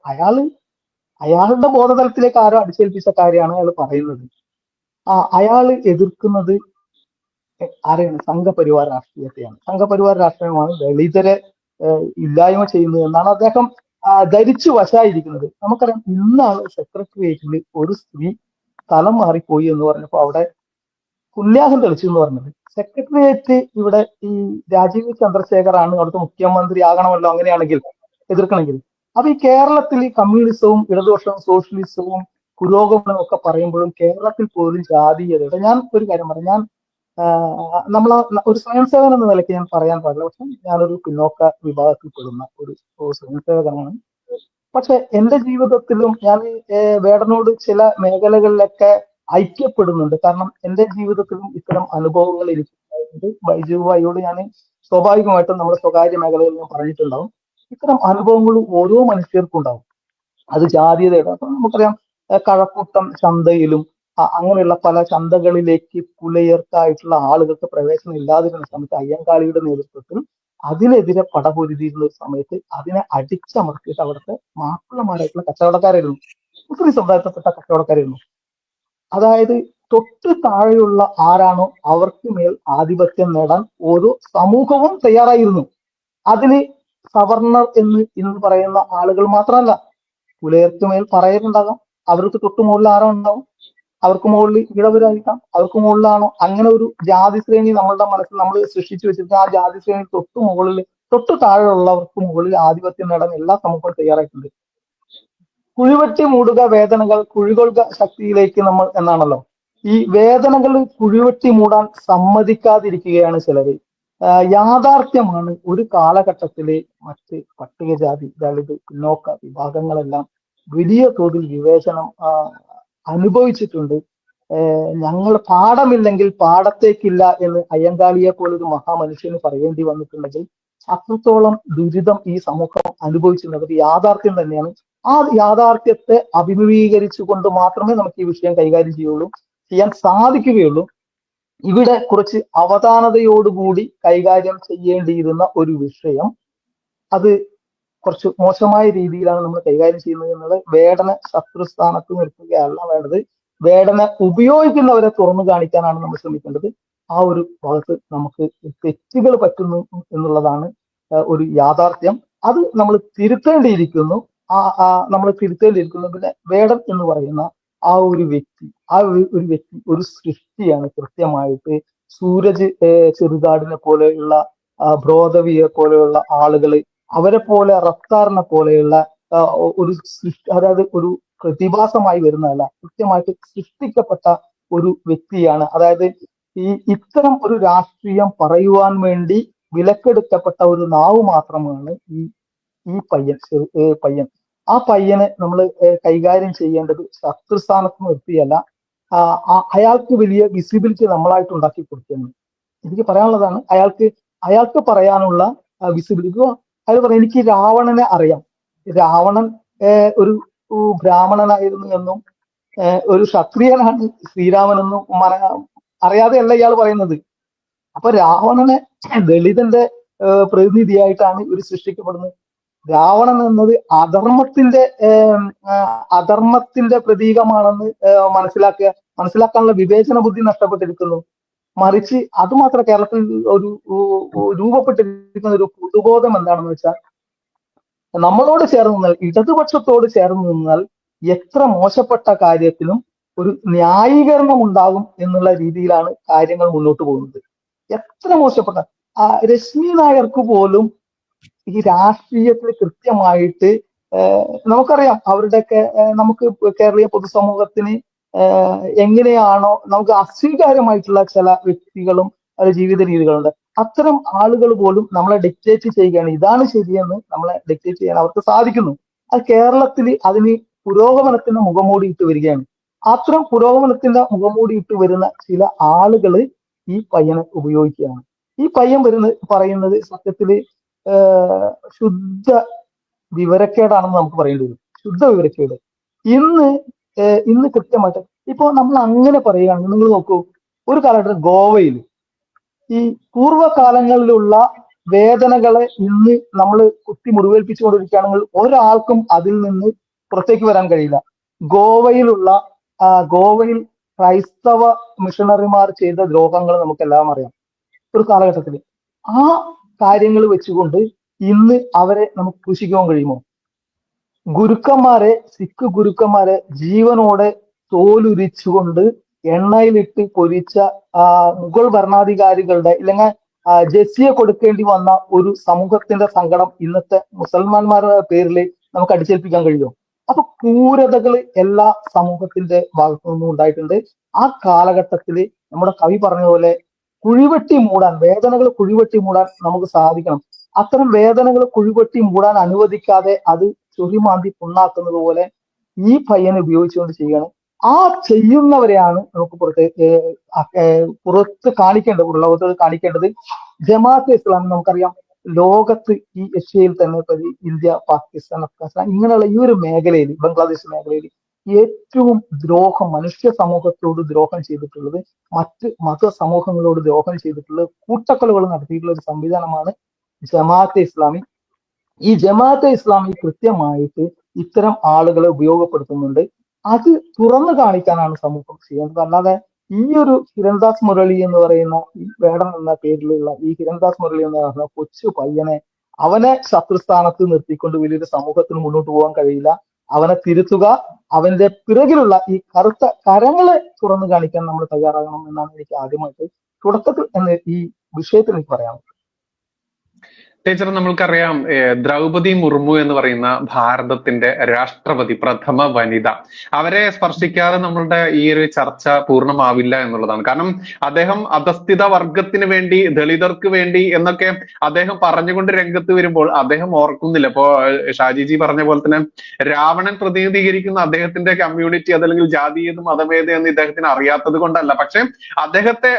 അയാളുടെ ബോധതലത്തിലേക്ക് ആരോ അടിച്ചേൽപ്പിച്ച കാര്യമാണ് അയാൾ പറയുന്നത്. അയാള് എതിർക്കുന്നത് ആരെയാണ്? സംഘപരിവാർ രാഷ്ട്രീയത്തെയാണ്. സംഘപരിവാർ രാഷ്ട്രീയമാണ് ദളിതരെ ഇല്ലായ്മ ചെയ്യുന്നത് എന്നാണ് അദ്ദേഹം ധരിച്ചു വശായിരിക്കുന്നത്. നമുക്കറിയാം, ഇന്നാണ് സെക്രട്ടേറിയറ്റിൽ ഒരു സ്ത്രീ സ്ഥലം മാറിപ്പോയി എന്ന് പറഞ്ഞപ്പോ അവിടെ പുണ്യാഹം തെളിച്ചു എന്ന് പറഞ്ഞത്. സെക്രട്ടേറിയറ്റ് ഇവിടെ ഈ രാജീവ് ചന്ദ്രശേഖറാണ് അവിടുത്തെ മുഖ്യമന്ത്രി ആകണമല്ലോ അങ്ങനെയാണെങ്കിൽ എതിർക്കണമെങ്കിൽ. അപ്പൊ ഈ കേരളത്തിൽ കമ്മ്യൂണിസവും ഇടതുപക്ഷവും സോഷ്യലിസവും പുരോഗമനവും ഒക്കെ പറയുമ്പോഴും കേരളത്തിൽ പോലും ജാതീയതയുടെ, ഞാൻ ഒരു കാര്യം പറയാം, ഞാൻ ഒരു സ്വയം സേവകൻ എന്ന നിലയ്ക്ക് ഞാൻ പറയാൻ പാടില്ല, പക്ഷെ ഞാനൊരു പിന്നോക്ക വിഭാഗത്തിൽപ്പെടുന്ന ഒരു സ്വയം സേവകനാണ്. പക്ഷെ എന്റെ ജീവിതത്തിലും ഞാൻ വേടനോട് ചില മേഖലകളിലൊക്കെ ഐക്യപ്പെടുന്നുണ്ട്. കാരണം എന്റെ ജീവിതത്തിലും ഇത്തരം അനുഭവങ്ങൾ എനിക്കുണ്ടായിട്ടുണ്ട്. ബൈജുവായിയോട് ഞാൻ സ്വാഭാവികമായിട്ടും നമ്മുടെ സ്വകാര്യ മേഖലകളിൽ ഞാൻ പറഞ്ഞിട്ടുണ്ടാവും. ഇത്തരം അനുഭവങ്ങൾ ഓരോ മനുഷ്യർക്കും ഉണ്ടാവും. അത് ജാതീയതയുടെ, അപ്പൊ നമുക്കറിയാം കഴക്കൂട്ടം ചന്തയിലും അങ്ങനെയുള്ള പല ചന്തകളിലേക്ക് പുലയർക്കായിട്ടുള്ള ആളുകൾക്ക് പ്രവേശനം ഇല്ലാതിരുന്ന സമയത്ത് അയ്യങ്കാളിയുടെ നേതൃത്വത്തിൽ അതിനെതിരെ പടപൊരുതിയിരുന്ന ഒരു സമയത്ത് അതിനെ അടിച്ചമർത്തിയിട്ട് അവിടുത്തെ മാപ്പിളമാരായിട്ടുള്ള കച്ചവടക്കാരായിരുന്നു, മുസ്ലിം സമുദായത്തിൽപ്പെട്ട കച്ചവടക്കാരായിരുന്നു. അതായത് തൊട്ട് താഴെയുള്ള ആരാണോ അവർക്ക് മേൽ ആധിപത്യം നേടാൻ ഓരോ സമൂഹവും തയ്യാറായിരുന്നു. അതിന് സവർണർ എന്ന് പറയുന്ന ആളുകൾ മാത്രമല്ല, പുലയർക്ക് മേൽ പറയലുണ്ടാകാം, അവർക്ക് തൊട്ട് മുകളിൽ ആരോ ഉണ്ടാവും, അവർക്ക് മുകളിൽ ഇടവരായിരിക്കാം, അവർക്ക് മുകളിലാണോ അങ്ങനെ ഒരു ജാതി ശ്രേണി നമ്മളുടെ മനസ്സിൽ നമ്മൾ സൃഷ്ടിച്ചു വെച്ചിട്ട് ആ ജാതി ശ്രേണി തൊട്ട് താഴെയുള്ളവർക്ക് മുകളിൽ ആധിപത്യം നേടാൻ എല്ലാ സമൂഹവും തയ്യാറായിട്ടുണ്ട്. കുഴിവെട്ടി മൂടുക വേദനകൾ കുഴികൊള്ളുക ശക്തിയിലേക്ക് നമ്മൾ എന്നാണല്ലോ. ഈ വേദനകൾ കുഴിവെട്ടി മൂടാൻ സമ്മതിക്കാതിരിക്കുകയാണ് ചിലര്. യാഥാർത്ഥ്യമാണ്. ഒരു കാലഘട്ടത്തില് മറ്റ് പട്ടികജാതി, ദളിത്, പിന്നോക്ക വിഭാഗങ്ങളെല്ലാം വലിയ തോതിൽ വിവേചനം അനുഭവിച്ചിട്ടുണ്ട്. ഞങ്ങൾ പാഠമില്ലെങ്കിൽ പാടത്തേക്കില്ല എന്ന് അയ്യങ്കാളിയെ പോലൊരു മഹാമനുഷ്യന് പറയേണ്ടി വന്നിട്ടുണ്ടെങ്കിൽ അത്രത്തോളം ദുരിതം ഈ സമൂഹം അനുഭവിച്ചിട്ടുണ്ട്. അത് യാഥാർത്ഥ്യം തന്നെയാണ്. ആ യാഥാർത്ഥ്യത്തെ അഭിമുഖീകരിച്ചുകൊണ്ട് മാത്രമേ നമുക്ക് ഈ വിഷയം കൈകാര്യം ചെയ്യാൻ സാധിക്കുകയുള്ളൂ. ഇവിടെ കുറച്ച് അവധാനതയോടുകൂടി കൈകാര്യം ചെയ്യേണ്ടിയിരുന്ന ഒരു വിഷയം, അത് കുറച്ച് മോശമായ രീതിയിലാണ് നമ്മൾ കൈകാര്യം ചെയ്യുന്നത് എന്നുള്ളത്. വേടന ശത്രുസ്ഥാനത്ത് നിർത്തുകയല്ല വേണ്ടത്, വേടന ഉപയോഗിക്കുന്നവരെ തുറന്നു കാണിക്കാനാണ് നമ്മൾ ശ്രമിക്കേണ്ടത്. ആ ഒരു ഭാഗത്ത് നമുക്ക് തെറ്റുകൾ പറ്റുന്നു എന്നുള്ളതാണ് ഒരു യാഥാർത്ഥ്യം. അത് നമ്മൾ തിരുത്തേണ്ടിയിരിക്കുന്നു. നമ്മൾ തിരുത്തേണ്ടിയിരിക്കുന്നു. പിന്നെ വേടൻ എന്ന് പറയുന്ന ആ ഒരു വ്യക്തി ഒരു സൃഷ്ടിയാണ്. കൃത്യമായിട്ട് സൂരജ് ചെറുകാടിനെ പോലെയുള്ള ബ്രോദവിയെ പോലെയുള്ള ആളുകൾ, അവരെ പോലെ റഫ്താറിനെ പോലെയുള്ള ഒരു സൃഷ്ടി, അതായത് ഒരു പ്രതിഭാസമായി വരുന്നതല്ല, കൃത്യമായിട്ട് സൃഷ്ടിക്കപ്പെട്ട ഒരു വ്യക്തിയാണ്. അതായത് ഇത്തരം ഒരു രാഷ്ട്രീയം പറയുവാൻ വേണ്ടി വിലക്കെടുക്കപ്പെട്ട ഒരു നാവ് മാത്രമാണ് ഈ പയ്യൻ. ആ പയ്യനെ നമ്മൾ കൈകാര്യം ചെയ്യേണ്ടത് ശത്രുസ്ഥാനത്ത് നിർത്തിയല്ല, അയാൾക്ക് വലിയ വിസിബിലിറ്റി നമ്മളായിട്ട് ഉണ്ടാക്കി കൊടുക്കുകയാണ്. എനിക്ക് പറയാനുള്ളതാണ്, അയാൾക്ക് പറയാനുള്ള വിസിബിലിറ്റി. അയാൾ പറയാം, എനിക്ക് രാവണനെ അറിയാം, രാവണൻ ഒരു ബ്രാഹ്മണനായിരുന്നു എന്നും ഒരു ക്ഷത്രിയനാണ് ശ്രീരാമനെന്നും അറിയാതെയല്ല ഇയാൾ പറയുന്നത്. അപ്പൊ രാവണനെ ദളിതന്റെ പ്രതിനിധിയായിട്ടാണ് ഇവർ സൃഷ്ടിക്കപ്പെടുന്നത്. രാവണൻ എന്നത് അധർമ്മത്തിന്റെ പ്രതീകമാണെന്ന് മനസ്സിലാക്കാനുള്ള വിവേചന ബുദ്ധി നഷ്ടപ്പെട്ടിരിക്കുന്നു. മറിച്ച് അതുമാത്രം കേരളത്തിൽ ഒരു രൂപപ്പെട്ടിരിക്കുന്ന ഒരു പൊതുബോധം എന്താണെന്ന് വെച്ചാൽ, നമ്മളോട് ചേർന്ന് നിന്നാൽ, ഇടതുപക്ഷത്തോട് ചേർന്ന് നിന്നാൽ എത്ര മോശപ്പെട്ട കാര്യത്തിനും ഒരു ന്യായീകരണം ഉണ്ടാകും എന്നുള്ള രീതിയിലാണ് കാര്യങ്ങൾ മുന്നോട്ട് പോകുന്നത്. എത്ര മോശപ്പെട്ട രശ്മി നായർക്ക് പോലും ഈ രാഷ്ട്രീയത്തിൽ കൃത്യമായിട്ട് നമുക്കറിയാം, അവരുടെയൊക്കെ നമുക്ക് കേരളീയ പൊതുസമൂഹത്തിന് എങ്ങനെയാണോ നമുക്ക് അസ്വീകാര്യമായിട്ടുള്ള ചില വ്യക്തികളും ജീവിത രീതികളുണ്ട്. അത്തരം ആളുകൾ പോലും നമ്മളെ ഡിക്റ്റേറ്റ് ചെയ്യുകയാണ്. ഇതാണ് ശരിയെന്ന് നമ്മളെ ഡിക്റ്റേറ്റ് ചെയ്യാൻ അവർക്ക് സാധിക്കുന്നു. അത് കേരളത്തിൽ അതിന് പുരോഗമനത്തിന്റെ മുഖംമൂടിയിട്ട് വരികയാണ്. അത്തരം പുരോഗമനത്തിന്റെ മുഖംമൂടിയിട്ട് വരുന്ന ചില ആളുകൾ ഈ പയ്യനെ ഉപയോഗിക്കുകയാണ്. ഈ പയ്യൻ പറയുന്നത് സത്യത്തില് ശുദ്ധ വിവരക്കേടാണെന്ന് നമുക്ക് പറയേണ്ടി വരും. ശുദ്ധ വിവരക്കേട്. ഇന്ന് കൃത്യമായിട്ട് ഇപ്പൊ നമ്മൾ അങ്ങനെ പറയുകയാണെങ്കിൽ, നിങ്ങൾ നോക്കൂ, ഒരു കാലഘട്ടത്തിൽ ഗോവയിൽ ഈ പൂർവ്വകാലങ്ങളിലുള്ള വേദനകളെ ഇന്ന് നമ്മൾ കുത്തി മുറിവേൽപ്പിച്ചുകൊണ്ടിരിക്കുകയാണെങ്കിൽ ഒരാൾക്കും അതിൽ നിന്ന് പുറത്തേക്ക് വരാൻ കഴിയില്ല. ഗോവയിൽ ക്രൈസ്തവ മിഷണറിമാർ ചെയ്ത ദ്രോഹങ്ങൾ നമുക്കെല്ലാം അറിയാം. ഒരു കാലഘട്ടത്തിൽ ആ കാര്യങ്ങൾ വെച്ചുകൊണ്ട് ഇന്ന് അവരെ നമുക്ക് ക്രൂശിക്കാൻ കഴിയുമോ? സിഖ് ഗുരുക്കന്മാരെ ജീവനോടെ തോലുരിച്ചുകൊണ്ട് എണ്ണയിലിട്ട് പൊരിച്ച മുഗൾ ഭരണാധികാരികളുടെ ഇല്ലെങ്കിൽ ജസിയ കൊടുക്കേണ്ടി വന്ന ഒരു സമൂഹത്തിന്റെ സങ്കടം ഇന്നത്തെ മുസൽമാന്മാരുടെ പേരിൽ നമുക്ക് അടിച്ചേൽപ്പിക്കാൻ കഴിയുമോ? അപ്പൊ ക്രൂരതകൾ എല്ലാ സമൂഹത്തിന്റെ ഭാഗത്തു നിന്നും ഉണ്ടായിട്ടുണ്ട്. ആ കാലഘട്ടത്തില് നമ്മുടെ കവി പറഞ്ഞ പോലെ വേദനകൾ കുഴിവെട്ടി മൂടാൻ നമുക്ക് സാധിക്കണം. അത്തരം വേദനകൾ കുഴിവെട്ടി മൂടാൻ അനുവദിക്കാതെ അത് ചൊറിമാന്തി പുണ്ണാക്കുന്നത് പോലെ ഈ പയ്യനെ ഉപയോഗിച്ചുകൊണ്ട് ചെയ്യണം. ആ ചെയ്യുന്നവരെയാണ് നമുക്ക് പുറത്ത് കാണിക്കേണ്ടത്, ലോകത്ത് കാണിക്കേണ്ടത്. ജമാഅത്തെ ഇസ്ലാമി നമുക്കറിയാം, ലോകത്ത് ഈ ഏഷ്യയിൽ തന്നെ ഇന്ത്യ, പാകിസ്ഥാൻ, അഫ്ഗാനിസ്ഥാൻ ഇങ്ങനെയുള്ള ഈ ഒരു മേഖലയിൽ, ബംഗ്ലാദേശ് മേഖലയിൽ ഏറ്റവും മനുഷ്യ സമൂഹത്തോട് ദ്രോഹം ചെയ്തിട്ടുള്ളത്, മറ്റ് മത സമൂഹങ്ങളോട് ദ്രോഹം ചെയ്തിട്ടുള്ളത്, കൂട്ടക്കൊലകൾ നടത്തിയിട്ടുള്ള ഒരു സംവിധാനമാണ് ജമാഅത്തെ ഇസ്ലാമി. ഈ ജമാഅത്തെ ഇസ്ലാമി കൃത്യമായിട്ട് ഇത്തരം ആളുകളെ ഉപയോഗപ്പെടുത്തുന്നുണ്ട്. അത് തുറന്നു കാണിക്കാനാണ് സമൂഹം ചെയ്യേണ്ടത്. അല്ലാതെ ഈ ഒരു ഹിരൺദാസ് മുരളി എന്ന് പറയുന്ന ഈ വേടൻ എന്ന പേരിലുള്ള ഈ ഹിരൺദാസ് മുരളി എന്ന് പറയുന്ന കൊച്ചു പയ്യനെ, അവനെ ശത്രുസ്ഥാനത്ത് നിർത്തിക്കൊണ്ട് വലിയൊരു സമൂഹത്തിന് മുന്നോട്ട് പോകാൻ കഴിയില്ല. അവനെ തിരുത്തുക, അവന്റെ പിറകിലുള്ള ഈ കറുത്ത കരങ്ങളെ തുറന്നു കാണിക്കാൻ നമ്മൾ തയ്യാറാകണം എന്നാണ് എനിക്ക് ആദ്യമായിട്ട് തുടക്കത്തിൽ ഈ വിഷയത്തിൽ എനിക്ക് പറയാനുള്ളത്. ടീച്ചർ, നമ്മൾക്കറിയാം ദ്രൗപദി മുർമു എന്ന് പറയുന്ന ഭാരതത്തിന്റെ രാഷ്ട്രപതി, പ്രഥമ വനിത. അവരെ സ്പർശിക്കാതെ നമ്മളുടെ ഈ ഒരു ചർച്ച പൂർണ്ണമാവില്ല എന്നുള്ളതാണ്. കാരണം അദ്ദേഹം അധസ്ഥിത വർഗത്തിന് വേണ്ടി, ദളിതർക്ക് വേണ്ടി എന്നൊക്കെ അദ്ദേഹം പറഞ്ഞുകൊണ്ട് രംഗത്ത് വരുമ്പോൾ അദ്ദേഹം ഓർക്കുന്നില്ല. ഇപ്പോ ഷാജിജി പറഞ്ഞ പോലെ തന്നെ രാവണൻ പ്രതിനിധീകരിക്കുന്ന അദ്ദേഹത്തിന്റെ കമ്മ്യൂണിറ്റി അതല്ലെങ്കിൽ ജാതീയത മതഭേദ എന്ന് ഇദ്ദേഹത്തിന് അറിയാത്തത് കൊണ്ടല്ല. പക്ഷെ അദ്ദേഹത്തെ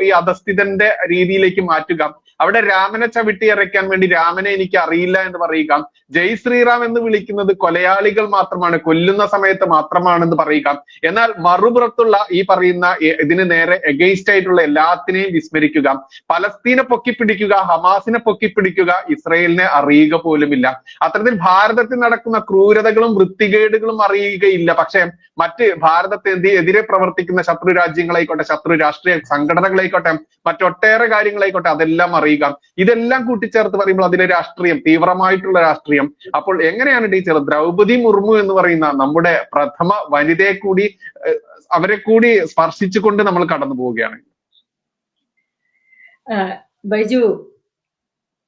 ഈ അധസ്ഥിതന്റെ രീതിയിലേക്ക് മാറ്റുക, അവിടെ രാമനെ ചവിട്ടി അരയ്ക്കാൻ വേണ്ടി രാമനെ എനിക്ക് അറിയില്ല എന്ന് പറയുക, ജയ് ശ്രീറാം എന്ന് വിളിക്കുന്നത് കൊലയാളികൾ മാത്രമാണ്, കൊല്ലുന്ന സമയത്ത് മാത്രമാണെന്ന് പറയുക. എന്നാൽ മറുപുറത്തുള്ള ഈ പറയുന്ന ഇതിന് നേരെ എഗെയിൻസ്റ്റ് ആയിട്ടുള്ള എല്ലാത്തിനെയും വിസ്മരിക്കുക, പലസ്തീനെ പൊക്കിപ്പിടിക്കുക, ഹമാസിനെ പൊക്കിപ്പിടിക്കുക, ഇസ്രയേലിനെ അറിയുക പോലുമില്ല. അത്തരത്തിൽ ഭാരതത്തിൽ നടക്കുന്ന ക്രൂരതകളും വൃത്തികേടുകളും അറിയുകയില്ല. പക്ഷെ മറ്റ് ഭാരതത്തിനെതിരെ പ്രവർത്തിക്കുന്ന ശത്രു രാജ്യങ്ങളായിക്കോട്ടെ, ശത്രു രാഷ്ട്രീയ സംഘടനകളായിക്കോട്ടെ, മറ്റൊട്ടേറെ കാര്യങ്ങളായിക്കോട്ടെ, അതെല്ലാം അറിയുക. ഇതെല്ലാം കൂട്ടിച്ചേർത്ത് പറയുമ്പോൾ അതിലെ രാഷ്ട്രീയം, തീവ്രമായിട്ടുള്ള രാഷ്ട്രീയം. അപ്പോൾ എങ്ങനെയാണ് ടീച്ചർ ദ്രൗപദി മുർമു എന്ന് പറയുന്ന നമ്മുടെ പ്രഥമ വനിതയെ കൂടി, അവരെ കൂടി സ്പർശിച്ചുകൊണ്ട് നമ്മൾ കടന്നു പോവുകയാണ്? ബൈജു,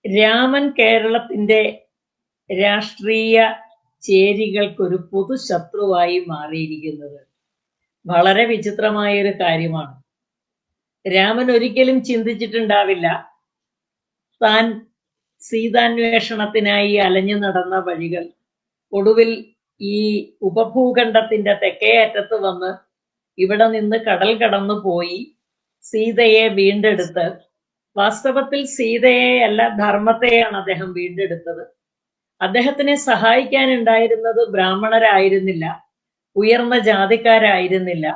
രാമൻ കേരളത്തിന്റെ രാഷ്ട്രീയ ചേരികൾക്കൊരു പൊതു ശത്രുവായി മാറിയിരിക്കുന്നത് വളരെ വിചിത്രമായ ഒരു കാര്യമാണ്. രാമൻ ഒരിക്കലും ചിന്തിച്ചിട്ടുണ്ടാവില്ല താൻ സീതാന്വേഷണത്തിനായി അലഞ്ഞു നടന്ന വഴികൾ ഒടുവിൽ ഈ ഉപഭൂഖണ്ഡത്തിന്റെ തെക്കേ അറ്റത്ത് വന്ന് ഇവിടെ നിന്ന് കടൽ കടന്നു പോയി സീതയെ വീണ്ടെടുത്ത്, വാസ്തവത്തിൽ സീതയെ അല്ല ധർമ്മത്തെയാണ് അദ്ദേഹം വീണ്ടെടുത്തത്. അദ്ദേഹത്തിനെ സഹായിക്കാനുണ്ടായിരുന്നത് ബ്രാഹ്മണരായിരുന്നില്ല, ഉയർന്ന ജാതിക്കാരായിരുന്നില്ല,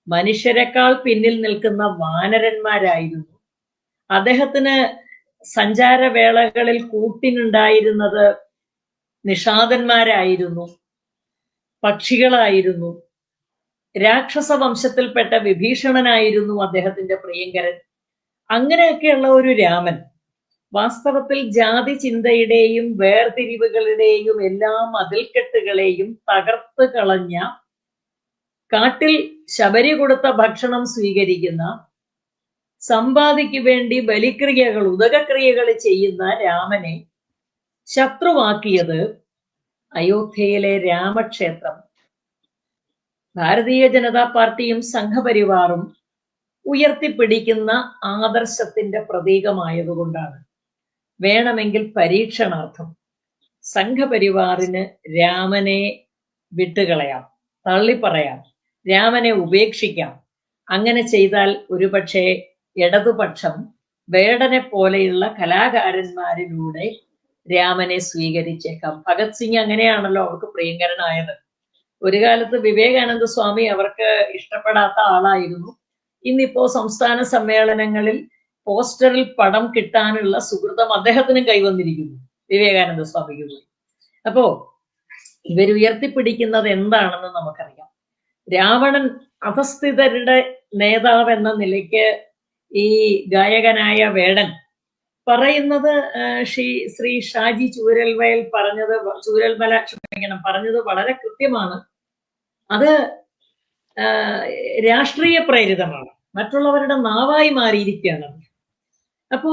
മനുഷ്യരെക്കാൾ പിന്നിൽ നിൽക്കുന്ന വാനരന്മാരായിരുന്നു. അദ്ദേഹത്തിന് സഞ്ചാരവേളകളിൽ കൂട്ടിനുണ്ടായിരുന്നത് നിഷാദന്മാരായിരുന്നു, പക്ഷികളായിരുന്നു. രാക്ഷസ വംശത്തിൽപ്പെട്ട വിഭീഷണനായിരുന്നു അദ്ദേഹത്തിന്റെ പ്രിയങ്കരൻ. അങ്ങനെയൊക്കെയുള്ള ഒരു രാമൻ വാസ്തവത്തിൽ ജാതി ചിന്തയുടെയും വേർതിരിവുകളുടെയും എല്ലാ മതിൽക്കെട്ടുകളെയും തകർത്ത് കളഞ്ഞ, കാട്ടിൽ ശബരി കൊടുത്ത ഭക്ഷണം സ്വീകരിക്കുന്ന, സമ്പാദിക്ക് വേണ്ടി ബലിക്രിയകൾ, ഉദകക്രിയകൾ ചെയ്യുന്ന രാമനെ ശത്രുവാക്കിയത് അയോധ്യയിലെ രാമക്ഷേത്രം ഭാരതീയ ജനതാ പാർട്ടിയും സംഘപരിവാറും ഉയർത്തിപ്പിടിക്കുന്ന ആദർശത്തിന്റെ പ്രതീകമായതുകൊണ്ടാണ്. വേണമെങ്കിൽ പരീക്ഷണാർത്ഥം സംഘപരിവാറിന് രാമനെ വിട്ടുകളയാം, തള്ളിപ്പറയാം, രാമനെ ഉപേക്ഷിക്കാം. അങ്ങനെ ചെയ്താൽ ഒരുപക്ഷെ ഇടതുപക്ഷം വേടനെ പോലെയുള്ള കലാകാരന്മാരിലൂടെ രാമനെ സ്വീകരിച്ചേക്കാം. ഭഗത് സിംഗ് അങ്ങനെയാണല്ലോ അവർക്ക് പ്രിയങ്കരനായത്. ഒരു കാലത്ത് വിവേകാനന്ദ സ്വാമി അവർക്ക് ഇഷ്ടപ്പെടാത്ത ആളായിരുന്നു. ഇന്നിപ്പോ സംസ്ഥാന സമ്മേളനങ്ങളിൽ പോസ്റ്ററിൽ പടം കിട്ടാനുള്ള സുഹൃതം അദ്ദേഹത്തിനും കൈവന്നിരിക്കുന്നു, വിവേകാനന്ദ സ്വാമിക്ക് പോയി. അപ്പോ ഇവരുയർത്തിപ്പിടിക്കുന്നത് എന്താണെന്ന് നമുക്കറിയാം. രാവണൻ അധസ്ഥിതരുടെ നേതാവ് എന്ന നിലയ്ക്ക് ഈ ഗായകനായ വേടൻ പറയുന്നത്, ശ്രീ ഷാജി ചൂരൽമല പറഞ്ഞത് വളരെ കൃത്യമാണ്. അത് രാഷ്ട്രീയ പ്രേരിതമാണ്, മറ്റുള്ളവരുടെ നാവായി മാറിയിരിക്കുകയാണ്. അപ്പോ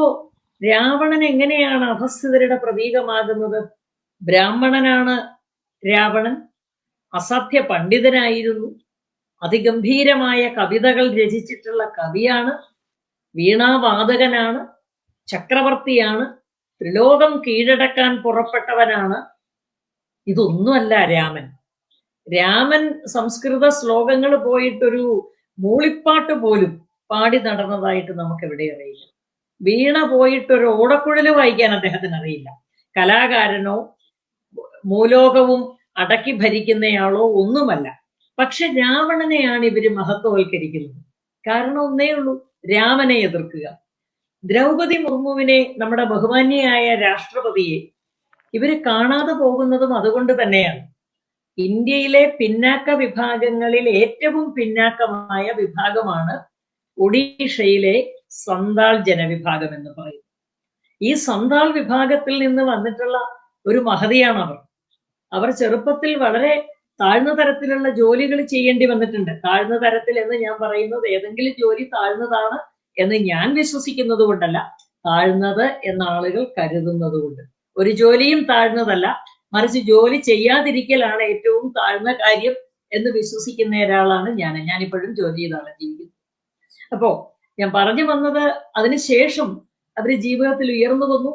രാവണൻ എങ്ങനെയാണ് അധസ്ഥിതരുടെ പ്രതീകമാകുന്നത്? ബ്രാഹ്മണനാണ് രാവണൻ, അസാധ്യ പണ്ഡിതനായിരുന്നു, അതിഗംഭീരമായ കവിതകൾ രചിച്ചിട്ടുള്ള കവിയാണ്, വീണാവാദകനാണ്, ചക്രവർത്തിയാണ്, ത്രിലോകം കീഴടക്കാൻ പുറപ്പെട്ടവനാണ്. ഇതൊന്നുമല്ല രാമൻ. രാമൻ സംസ്കൃത ശ്ലോകങ്ങൾ പോയിട്ടൊരു മൂളിപ്പാട്ട് പോലും പാടി നടന്നതായിട്ട് നമുക്ക് എവിടെ അറിയില്ല. വീണ പോയിട്ടൊരു ഓടക്കുഴല് വായിക്കാൻ അദ്ദേഹത്തിന് അറിയില്ല. കലാകാരനോ മൂലോകവും അടക്കി ഭരിക്കുന്നയാളോ ഒന്നുമല്ല. പക്ഷെ രാവണനെയാണ് ഇവര് മഹത്വവൽക്കരിക്കുന്നത്. കാരണം ഒന്നേ ഉള്ളൂ, രാമനെ എതിർക്കുക. ദ്രൗപദി മുർമുവിനെ, നമ്മുടെ ബഹുമാന്യയായ രാഷ്ട്രപതിയെ ഇവര് കാണാതെ പോകുന്നതും അതുകൊണ്ട് തന്നെയാണ്. ഇന്ത്യയിലെ പിന്നാക്ക വിഭാഗങ്ങളിൽ ഏറ്റവും പിന്നാക്കമായ വിഭാഗമാണ് ഒഡീഷയിലെ സന്താൾ ജനവിഭാഗം എന്ന് പറയുന്നത്. ഈ സന്താൾ വിഭാഗത്തിൽ നിന്ന് വന്നിട്ടുള്ള ഒരു മഹതിയാണ് അവർ. അവർ ചെറുപ്പത്തിൽ വളരെ താഴ്ന്ന തരത്തിലുള്ള ജോലികൾ ചെയ്യേണ്ടി വന്നിട്ടുണ്ട്. താഴ്ന്ന തരത്തിൽ എന്ന് ഞാൻ പറയുന്നത് ഏതെങ്കിലും ജോലി താഴ്ന്നതാണ് എന്ന് ഞാൻ വിശ്വസിക്കുന്നത് കൊണ്ടല്ല, താഴ്ന്നത് എന്ന ആളുകൾ കരുതുന്നത് കൊണ്ട്. ഒരു ജോലിയും താഴ്ന്നതല്ല, മറിച്ച് ജോലി ചെയ്യാതിരിക്കലാണ് ഏറ്റവും താഴ്ന്ന കാര്യം എന്ന് വിശ്വസിക്കുന്ന ഒരാളാണ് ഞാനിപ്പോഴും ജോലി ചെയ്താണ് ജീവിക്കുന്നത്. അപ്പോ ഞാൻ പറഞ്ഞു വന്നത്, അതിനുശേഷം അവര് ജീവിതത്തിൽ ഉയർന്നു വന്നു,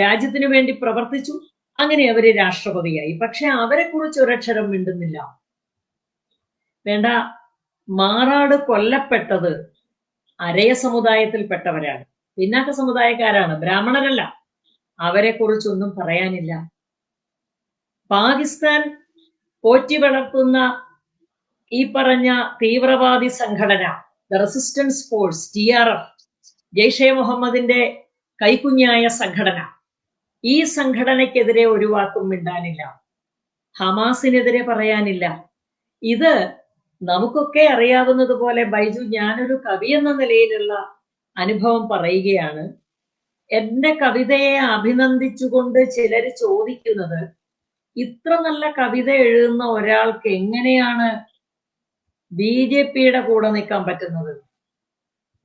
രാജ്യത്തിന് വേണ്ടി പ്രവർത്തിച്ചു, അങ്ങനെ അവര് രാഷ്ട്രപതിയായി. പക്ഷെ അവരെ കുറിച്ച് ഒരക്ഷരം മിണ്ടുന്നില്ല. വേണ്ട, മാറാട് കൊല്ലപ്പെട്ടത് അരയ സമുദായത്തിൽപ്പെട്ടവരാണ്, പിന്നാക്ക സമുദായക്കാരാണ്, ബ്രാഹ്മണരല്ല. അവരെ കുറിച്ചൊന്നും പറയാനില്ല. പാകിസ്ഥാൻ പോറ്റി വളർത്തുന്ന ഈ പറഞ്ഞ തീവ്രവാദി സംഘടന, the resistance force, TRF, Jaish മുഹമ്മദിന്റെ കൈക്കുഞ്ഞായ സംഘടന, ഈ സംഘടനയ്ക്കെതിരെ ഒരു വാക്കും മിണ്ടാനില്ല. ഹമാസിനെതിരെ പറയാനില്ല. ഇത് നമുക്കൊക്കെ അറിയാവുന്നതുപോലെ, ബൈജു, ഞാനൊരു കവി എന്ന നിലയിലുള്ള അനുഭവം പറയുകയാണ്. എന്റെ കവിതയെ അഭിനന്ദിച്ചുകൊണ്ട് ചിലർ ചോദിക്കുന്നത്, ഇത്ര നല്ല കവിത എഴുതുന്ന ഒരാൾക്ക് എങ്ങനെയാണ് BJPയുടെ കൂടെ നിൽക്കാൻ പറ്റുന്നത്?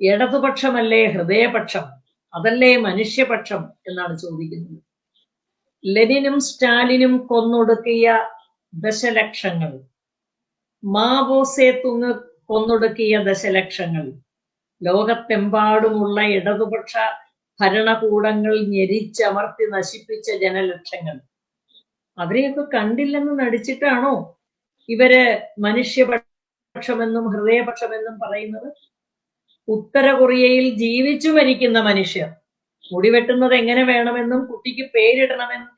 ഇടതുപക്ഷമല്ലേ ഹൃദയപക്ഷം, അതല്ലേ മനുഷ്യപക്ഷം എന്നാണ് ചോദിക്കുന്നത്. ലെനിനും സ്റ്റാലിനും കൊന്നൊടുക്കിയ ദശലക്ഷങ്ങൾ, മാവോ സേതുങ് കൊന്നൊടുക്കിയ ദശലക്ഷങ്ങൾ, ലോകത്തെമ്പാടുമുള്ള ഇടതുപക്ഷ ഭരണകൂടങ്ങൾ ഞെരിച്ചമർത്തി നശിപ്പിച്ച ജനലക്ഷങ്ങൾ, അവരെയൊക്കെ കണ്ടില്ലെന്ന് നടിച്ചിട്ടാണോ ഇവര് മനുഷ്യപക്ഷമെന്നും ഹൃദയപക്ഷമെന്നും പറയുന്നത്? ഉത്തര കൊറിയയിൽ ജീവിച്ചു മരിക്കുന്ന മനുഷ്യർ മുടിവെട്ടുന്നത് എങ്ങനെ വേണമെന്നും കുട്ടിക്ക്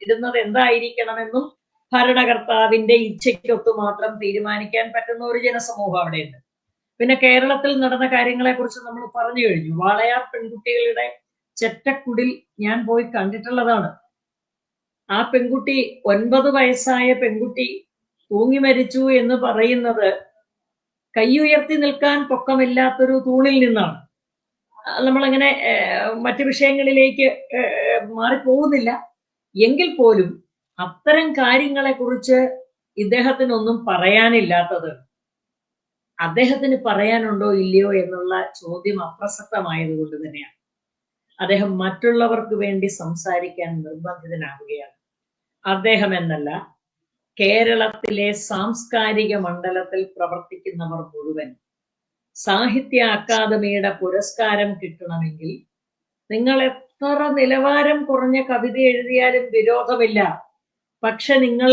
ഇടുന്നത് എന്തായിരിക്കണമെന്നും ഭരണകർത്താവിന്റെ ഇച്ഛയ്ക്കൊത്ത് മാത്രം തീരുമാനിക്കാൻ പറ്റുന്ന ഒരു ജനസമൂഹം അവിടെയുണ്ട്. പിന്നെ കേരളത്തിൽ നടന്ന കാര്യങ്ങളെ കുറിച്ച് നമ്മൾ പറഞ്ഞു കഴിഞ്ഞു. വാളയാർ പെൺകുട്ടികളുടെ ചെറ്റക്കുടിൽ ഞാൻ പോയി കണ്ടിട്ടുള്ളതാണ്. ആ പെൺകുട്ടി, 9 വയസ്സായ പെൺകുട്ടി തൂങ്ങി മരിച്ചു എന്ന് പറയുന്നത് കൈയുയർത്തി നിൽക്കാൻ പൊക്കമില്ലാത്തൊരു തൂണിൽ നിന്നാണ്. നമ്മളങ്ങനെ മറ്റു വിഷയങ്ങളിലേക്ക് മാറിപ്പോകുന്നില്ല. എങ്കിൽ പോലും അത്തരം കാര്യങ്ങളെ കുറിച്ച് ഇദ്ദേഹത്തിനൊന്നും പറയാനില്ലാത്തത് അദ്ദേഹത്തിന് പറയാനുണ്ടോ ഇല്ലയോ എന്നുള്ള ചോദ്യം അപ്രസക്തമായതുകൊണ്ട് തന്നെയാണ്. അദ്ദേഹം മറ്റുള്ളവർക്ക് വേണ്ടി സംസാരിക്കാൻ നിർബന്ധിതനാവുകയാണ്. അദ്ദേഹം എന്നല്ല, കേരളത്തിലെ സാംസ്കാരിക മണ്ഡലത്തിൽ പ്രവർത്തിക്കുന്നവർ മുഴുവൻ സാഹിത്യ അക്കാദമിയുടെ പുരസ്കാരം കിട്ടണമെങ്കിൽ നിങ്ങൾ എത്ര നിലവാരം കുറഞ്ഞ കവിത എഴുതിയാലും വിരോധമില്ല. പക്ഷെ നിങ്ങൾ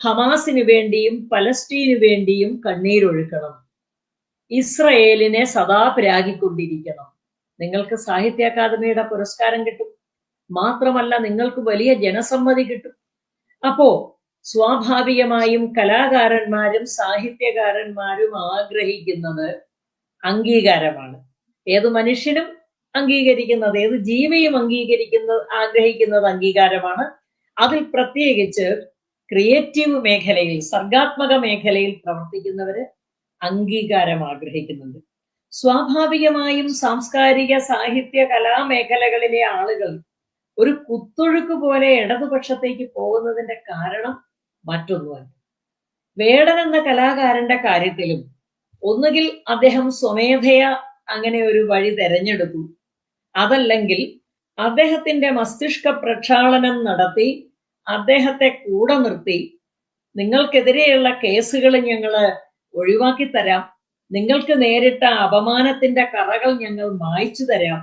ഹമാസിന് വേണ്ടിയും പലസ്തീനു വേണ്ടിയും കണ്ണീരൊഴുക്കണം, ഇസ്രയേലിനെ സദാ പരാഗിക്കൊണ്ടിരിക്കണം. നിങ്ങൾക്ക് സാഹിത്യ അക്കാദമിയുടെ പുരസ്കാരം കിട്ടും. മാത്രമല്ല, നിങ്ങൾക്ക് വലിയ ജനസമ്മതി കിട്ടും. അപ്പോ സ്വാഭാവികമായും കലാകാരന്മാരും സാഹിത്യകാരന്മാരും ആഗ്രഹിക്കുന്നത് അംഗീകാരമാണ്. ഏത് മനുഷ്യനും അംഗീകരിക്കുന്നത്, ഏത് ജീവിയും ആഗ്രഹിക്കുന്നത് അംഗീകാരമാണ്. അതിൽ പ്രത്യേകിച്ച് ക്രിയേറ്റീവ് മേഖലയിൽ, സർഗാത്മക മേഖലയിൽ പ്രവർത്തിക്കുന്നവര് അംഗീകാരം ആഗ്രഹിക്കുന്നുണ്ട്. സ്വാഭാവികമായും സാംസ്കാരിക സാഹിത്യ കലാമേഖലകളിലെ ആളുകൾ ഒരു കുത്തൊഴുക്ക് പോലെ ഇടതുപക്ഷത്തേക്ക് പോകുന്നതിന്റെ കാരണം മറ്റൊന്നുമല്ല. വേടൻ എന്ന കലാകാരന്റെ കാര്യത്തിലും ഒന്നുകിൽ അദ്ദേഹം സ്വമേധയാ അങ്ങനെ ഒരു വഴി തെരഞ്ഞെടുത്തു, അതല്ലെങ്കിൽ അദ്ദേഹത്തിന്റെ മസ്തിഷ്ക പ്രക്ഷാളനം നടത്തി അദ്ദേഹത്തെ കൂടെ നിർത്തി, നിങ്ങൾക്കെതിരെയുള്ള കേസുകൾ ഞങ്ങൾ ഒഴിവാക്കി തരാം, നിങ്ങൾക്ക് നേരിട്ട അപമാനത്തിന്റെ കറകൾ ഞങ്ങൾ മായ്ച്ചു തരാം,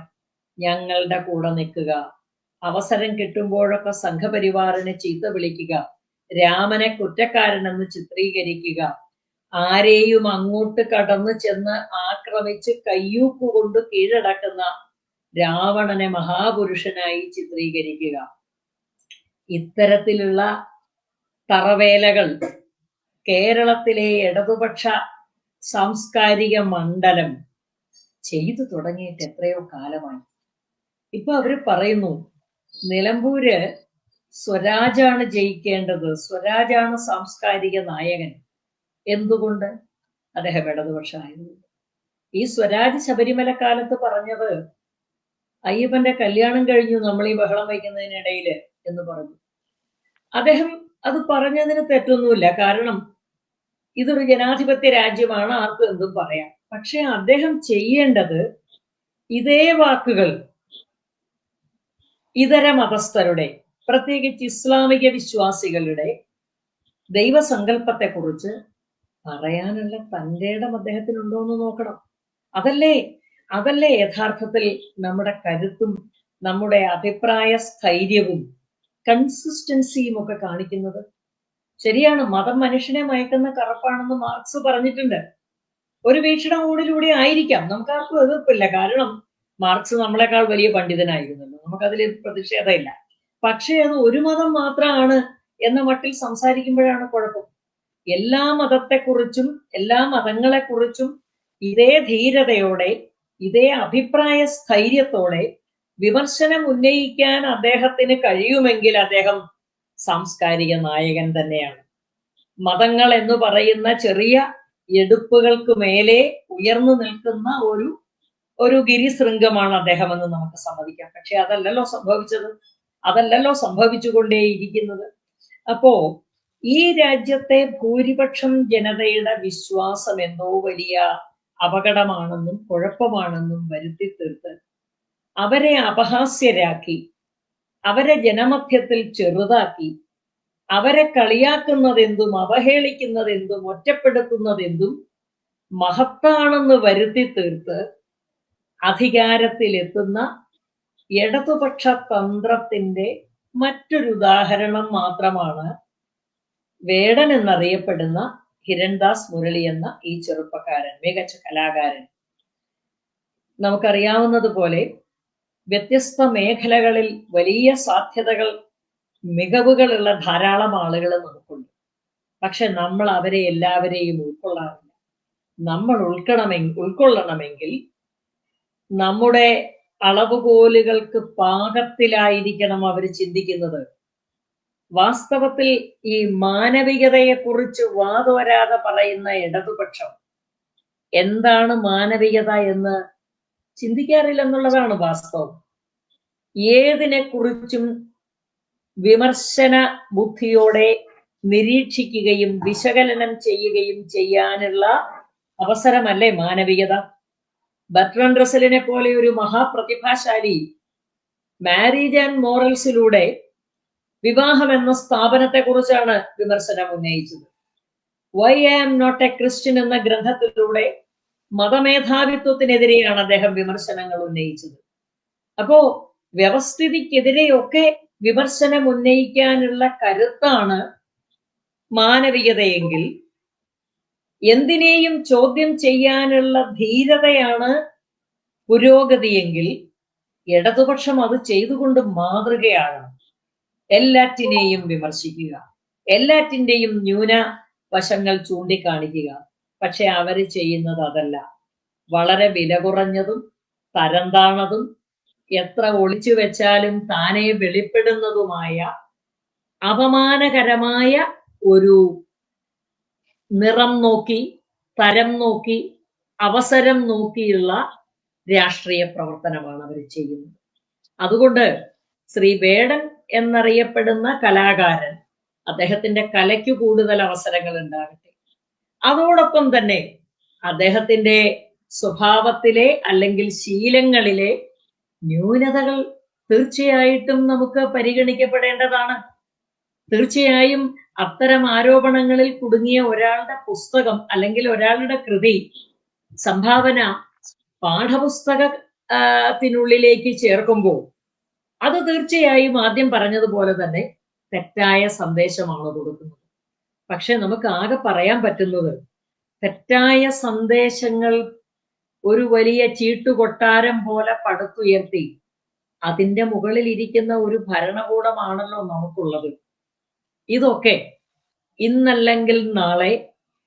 ഞങ്ങളുടെ കൂടെ നിൽക്കുക, അവസരം കിട്ടുമ്പോഴൊക്കെ സംഘപരിവാറിനെ ചീത്ത വിളിക്കുക, രാമനെ കുറ്റക്കാരനെന്ന് ചിത്രീകരിക്കുക, ആരെയും അങ്ങോട്ട് കടന്നു ചെന്ന് ആക്രമിച്ച് കയ്യൂക്കുകൊണ്ട് കീഴടക്കുന്ന രാവണനെ മഹാപുരുഷനായി ചിത്രീകരിക്കുക. ഇത്തരത്തിലുള്ള തറവേലകൾ കേരളത്തിലെ ഇടതുപക്ഷ സാംസ്കാരിക മണ്ഡലം ചെയ്തു തുടങ്ങിയിട്ട് എത്രയോ കാലമായി. ഇപ്പൊ അവര് പറയുന്നു, നിലമ്പൂര് സ്വരാജാണ് ജയിക്കേണ്ടത്, സ്വരാജാണ് സാംസ്കാരിക നായകൻ. എന്തുകൊണ്ട്? അദ്ദേഹം ഇടതുപക്ഷമായിരുന്നു. ഈ സ്വരാജ് ശബരിമല കാലത്ത് പറഞ്ഞത് അയ്യപ്പന്റെ കല്യാണം കഴിഞ്ഞു നമ്മൾ ഈ ബഹളം വയ്ക്കുന്നതിനിടയില് എന്ന് പറഞ്ഞു. അദ്ദേഹം അത് പറഞ്ഞതിന് തെറ്റൊന്നുമില്ല. കാരണം ഇതൊരു ജനാധിപത്യ രാജ്യമാണ്, ആർക്കും എന്തും പറയാം. പക്ഷെ അദ്ദേഹം ചെയ്യേണ്ടത് ഇതേ വാക്കുകൾ ഇതര മതസ്ഥരുടെ, പ്രത്യേകിച്ച് ഇസ്ലാമിക വിശ്വാസികളുടെ ദൈവസങ്കല്പത്തെക്കുറിച്ച് പറയാനുള്ള തന്റെ ഇടം അദ്ദേഹത്തിനുണ്ടോ എന്ന് നോക്കണം. അതല്ലേ യഥാർത്ഥത്തിൽ നമ്മുടെ കരുത്തും നമ്മുടെ അഭിപ്രായ സ്ഥൈര്യവും കൺസിസ്റ്റൻസിയും ഒക്കെ കാണിക്കുന്നത്. ശരിയാണ്, മതം മനുഷ്യനെ മയക്കുന്ന കറപ്പാണെന്ന് മാർക്സ് പറഞ്ഞിട്ടുണ്ട്. ഒരു വീക്ഷണകോണിലൂടെ ആയിരിക്കാം, നമുക്കാർക്കും എതിർപ്പില്ല. കാരണം മാർക്സ് നമ്മളെക്കാൾ വലിയ പണ്ഡിതനായിരുന്നല്ലോ, നമുക്കതിൽ പ്രതിഷേധമില്ല. പക്ഷേ അത് ഒരു മതം മാത്രമാണ് എന്ന മട്ടിൽ സംസാരിക്കുമ്പോഴാണ് കുഴപ്പം. എല്ലാ മതത്തെക്കുറിച്ചും എല്ലാ മതങ്ങളെക്കുറിച്ചും ഇതേ ധീരതയോടെ, ഇതേ അഭിപ്രായ സ്ഥൈര്യത്തോടെ വിമർശനം ഉന്നയിക്കാൻ അദ്ദേഹത്തിന് കഴിയുമെങ്കിൽ അദ്ദേഹം സാംസ്കാരിക നായകൻ തന്നെയാണ്. മതങ്ങൾ എന്ന് പറയുന്ന ചെറിയ എടുപ്പുകൾക്ക് മേലെ ഉയർന്നു നിൽക്കുന്ന ഒരു ഗിരിശൃംഗമാണ് അദ്ദേഹം എന്ന് നമുക്ക് സമ്മതിക്കാം. പക്ഷെ അതല്ലല്ലോ സംഭവിച്ചുകൊണ്ടേയിരിക്കുന്നത്. അപ്പോ ഈ രാജ്യത്തെ ഭൂരിപക്ഷം ജനതയുടെ വിശ്വാസം എന്തോ വലിയ അപകടമാണെന്നും കുഴപ്പമാണെന്നും വരുത്തി തീർത്ത് അവരെ അപഹാസ്യരാക്കി, അവരെ ജനമധ്യത്തിൽ ചെറുതാക്കി, അവരെ കളിയാക്കുന്നതെന്തും അവഹേളിക്കുന്നതെന്തും ഒറ്റപ്പെടുത്തുന്നതെന്തും മഹത്താണെന്ന് വരുത്തി തീർത്ത് അധികാരത്തിലെത്തുന്ന ഇടതുപക്ഷ തന്ത്രത്തിന്റെ മറ്റൊരു ഉദാഹരണം മാത്രമാണ് വേടൻ എന്നറിയപ്പെടുന്ന ഹിരൺദാസ് മുരളി എന്ന ഈ ചെറുപ്പക്കാരൻ, മികച്ച കലാകാരൻ. നമുക്കറിയാവുന്നതുപോലെ വ്യത്യസ്ത മേഖലകളിൽ വലിയ സാധ്യതകൾ, മികവുകളുള്ള ധാരാളം ആളുകൾ നമുക്കുണ്ട്. പക്ഷെ നമ്മൾ അവരെ എല്ലാവരെയും ഉൾക്കൊള്ളാറില്ല. നമ്മൾ ഉൾക്കൊള്ളണമെങ്കിൽ നമ്മുടെ അളവുകോലുകൾക്ക് പാകത്തിലായിരിക്കണം അവർ ചിന്തിക്കുന്നത്. വാസ്തവത്തിൽ ഈ മാനവികതയെക്കുറിച്ച് വാതോരാതെ പറയുന്ന ഇടതുപക്ഷം എന്താണ് മാനവികത എന്ന് ചിന്തിക്കാറില്ലെന്നുള്ളതാണ് വാസ്തവം. ഏതിനെക്കുറിച്ചും വിമർശന ബുദ്ധിയോടെ നിരീക്ഷിക്കുകയും വിശകലനം ചെയ്യുകയും ചെയ്യാനുള്ള അവസരമല്ലേ മാനവികത? ബർട്രൻഡ് റസലിനെ പോലെ ഒരു മഹാപ്രതിഭാശാലി മാരേജ് ആൻഡ് മോറൽസിലൂടെ വിവാഹം എന്ന സ്ഥാപനത്തെ കുറിച്ചാണ് വിമർശനം ഉന്നയിച്ചത്. Why I am not a Christian എന്ന ഗ്രന്ഥത്തിലൂടെ മതമേധാവിത്വത്തിനെതിരെയാണ് അദ്ദേഹം വിമർശനങ്ങൾ ഉന്നയിച്ചത്. അപ്പോ വ്യവസ്ഥിതിക്കെതിരെയൊക്കെ വിമർശനം ഉന്നയിക്കാനുള്ള കരുത്താണ് മാനവികതയെങ്കിൽ, എന്തിനേയും ചോദ്യം ചെയ്യാനുള്ള ധീരതയാണ് പുരോഗതിയെങ്കിൽ, ഇടതുപക്ഷം അത് ചെയ്തുകൊണ്ട് മാതൃകയാണ്. എല്ലാറ്റിനെയും വിമർശിക്കുക, എല്ലാറ്റിന്റെയും ന്യൂനവശങ്ങൾ ചൂണ്ടിക്കാണിക്കുക. പക്ഷെ അവര് ചെയ്യുന്നത് അതല്ല. വളരെ വില കുറഞ്ഞതും തരം താണതും എത്ര ഒളിച്ചു വെച്ചാലും താനെ വെളിപ്പെടുന്നതുമായ അപമാനകരമായ ഒരു നിറം നോക്കി, തരം നോക്കി, അവസരം നോക്കിയുള്ള രാഷ്ട്രീയ പ്രവർത്തനമാണ് അവർ ചെയ്യുന്നത്. അതുകൊണ്ട് ശ്രീ വേടൻ എന്നറിയപ്പെടുന്ന കലാകാരൻ, അദ്ദേഹത്തിന്റെ കലയ്ക്ക് കൂടുതൽ അവസരങ്ങൾ ഉണ്ടാകട്ടെ. അതോടൊപ്പം തന്നെ അദ്ദേഹത്തിന്റെ സ്വഭാവത്തിലെ അല്ലെങ്കിൽ ശീലങ്ങളിലെ ന്യൂനതകൾ തീർച്ചയായിട്ടും നമുക്ക് പരിഗണിക്കപ്പെടേണ്ടതാണ്. തീർച്ചയായും അത്തരം ആരോപണങ്ങളിൽ കുടുങ്ങിയ ഒരാളുടെ പുസ്തകം അല്ലെങ്കിൽ ഒരാളുടെ കൃതി, സംഭാവന പാഠപുസ്തകത്തിനുള്ളിലേക്ക് ചേർക്കുമ്പോൾ അത് തീർച്ചയായും ആദ്യം പറഞ്ഞതുപോലെ തന്നെ തെറ്റായ സന്ദേശമാണ് കൊടുക്കുന്നത്. പക്ഷെ നമുക്ക് ആകെ പറയാൻ പറ്റുന്നത്, തെറ്റായ സന്ദേശങ്ങൾ ഒരു വലിയ ചീട്ടുകൊട്ടാരം പോലെ പടുത്തുയർത്തി അതിന്റെ മുകളിൽ ഇരിക്കുന്ന ഒരു ഭരണകൂടമാണല്ലോ നമുക്കുള്ളത്. ഇതൊക്കെ ഇന്നല്ലെങ്കിൽ നാളെ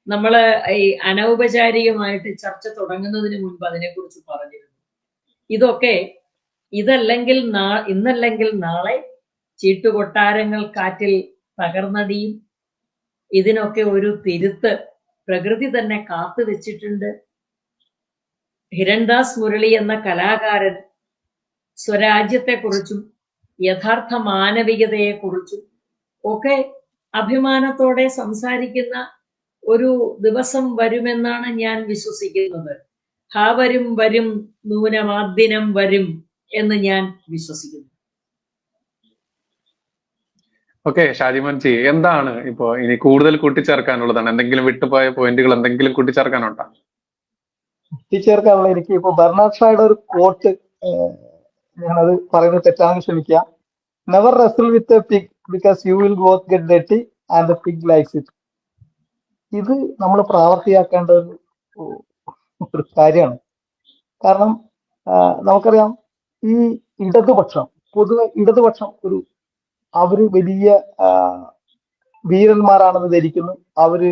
നമ്മള് ഈ അനൗപചാരികമായിട്ട് ചർച്ച തുടങ്ങുന്നതിന് മുൻപ് അതിനെക്കുറിച്ച് പറഞ്ഞിരുന്നു. ഇന്നല്ലെങ്കിൽ നാളെ ചീട്ടുകൊട്ടാരങ്ങൾ കാറ്റിൽ തകർന്നടിയും. ഇതിനൊക്കെ ഒരു തിരുത്ത് പ്രകൃതി തന്നെ കാത്തു വെച്ചിട്ടുണ്ട്. ഹിരൺദാസ് മുരളി എന്ന കലാകാരൻ സ്വരാജ്യത്തെക്കുറിച്ചും യഥാർത്ഥ മാനവികതയെക്കുറിച്ചും ഒക്കെ അഭിമാനത്തോടെ സംസാരിക്കുന്ന ഒരു ദിവസം വരുമെന്നാണ് ഞാൻ വിശ്വസിക്കുന്നത്. വരും നൂനമാദ്ദിനം വരും എന്ന് ഞാൻ വിശ്വസിക്കുന്നു. ഓക്കെ, ഷാജിമോൻജി, എന്താണ് ഇപ്പോ ഇനി കൂടുതൽ കൂട്ടിച്ചേർക്കാനുള്ളതാണ്? എന്തെങ്കിലും വിട്ടുപോയ പോയിന്റുകൾ എന്തെങ്കിലും കൂട്ടിച്ചേർക്കാനുണ്ടോ? എത്തിച്ചേർക്കാനുള്ള എനിക്ക് ഇപ്പൊ ബെർണാഡ് ഷായുടെ ഒരു കോട്ട്, ഞാനത് പറയുന്നത് തെറ്റാണെന്ന് ക്ഷമിക്കുക. Never wrestle with a pig because you will both get ഡെറ്റി and the pig likes it. ഇത് നമ്മൾ പ്രാവർത്തിയാക്കേണ്ട ഒരു കാര്യമാണ്. കാരണം നമുക്കറിയാം, ഈ ഇടതുപക്ഷം, പൊതുവെ ഇടതുപക്ഷം അവര് വലിയ വീരന്മാരാണെന്ന് ധരിക്കുന്നു. അവര്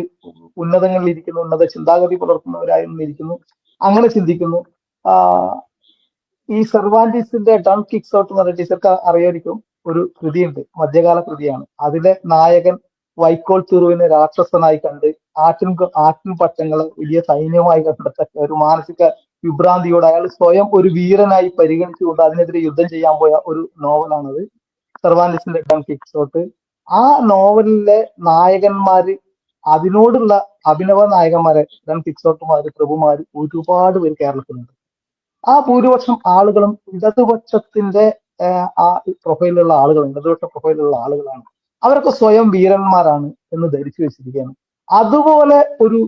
ഉന്നതങ്ങളിൽ ഇരിക്കുന്നു, ഉന്നത ചിന്താഗതി പുലർത്തുന്നവരായെന്ന് ഇരിക്കുന്നു, അങ്ങനെ ചിന്തിക്കുന്നു. ഈ സെർവാന്റീസിന്റെ ഡൺ കിക്സ് ഔട്ട് എന്ന് പറഞ്ഞ ടീച്ചർക്ക് അറിയായിരിക്കും, ഒരു കൃതിയുണ്ട്, മധ്യകാല കൃതിയാണ്. അതിലെ നായകൻ വൈക്കോൽ തുറുവിനെ രാക്ഷസനായി കണ്ട് ആറ്റിൻ പറ്റങ്ങളെ വലിയ സൈന്യമായി കണ്ടെത്ത ഒരു മാനസിക വിഭ്രാന്തിയോടെ അയാൾ സ്വയം ഒരു വീരനായി പരിഗണിച്ചുകൊണ്ട് അതിനെതിരെ യുദ്ധം ചെയ്യാൻ പോയ ഒരു നോവലാണത്, സെർവാന്റീസിന്റെ ഡൺ കിക്സ് ഔട്ട്. ആ നോവലിലെ നായകന്മാര്, അതിനോടുള്ള അഭിനവ നായകന്മാരെ, ഡൺ കിക്സ് ഔട്ടുമാര്, പ്രഭുമാര് ഒരുപാട് പേര് കേരളത്തിലുണ്ട്. ആ ഭൂരിപക്ഷം ആളുകളും ഇടതുപക്ഷത്തിന്റെ ആ പ്രൊഫൈലുള്ള ആളുകളുണ്ട്, ഇടതുപക്ഷ പ്രൊഫൈലുള്ള ആളുകളാണ്. അവരൊക്കെ സ്വയം വീരന്മാരാണ് എന്ന് ധരിച്ചു വെച്ചിരിക്കുകയാണ്. അതുപോലെ ഒരു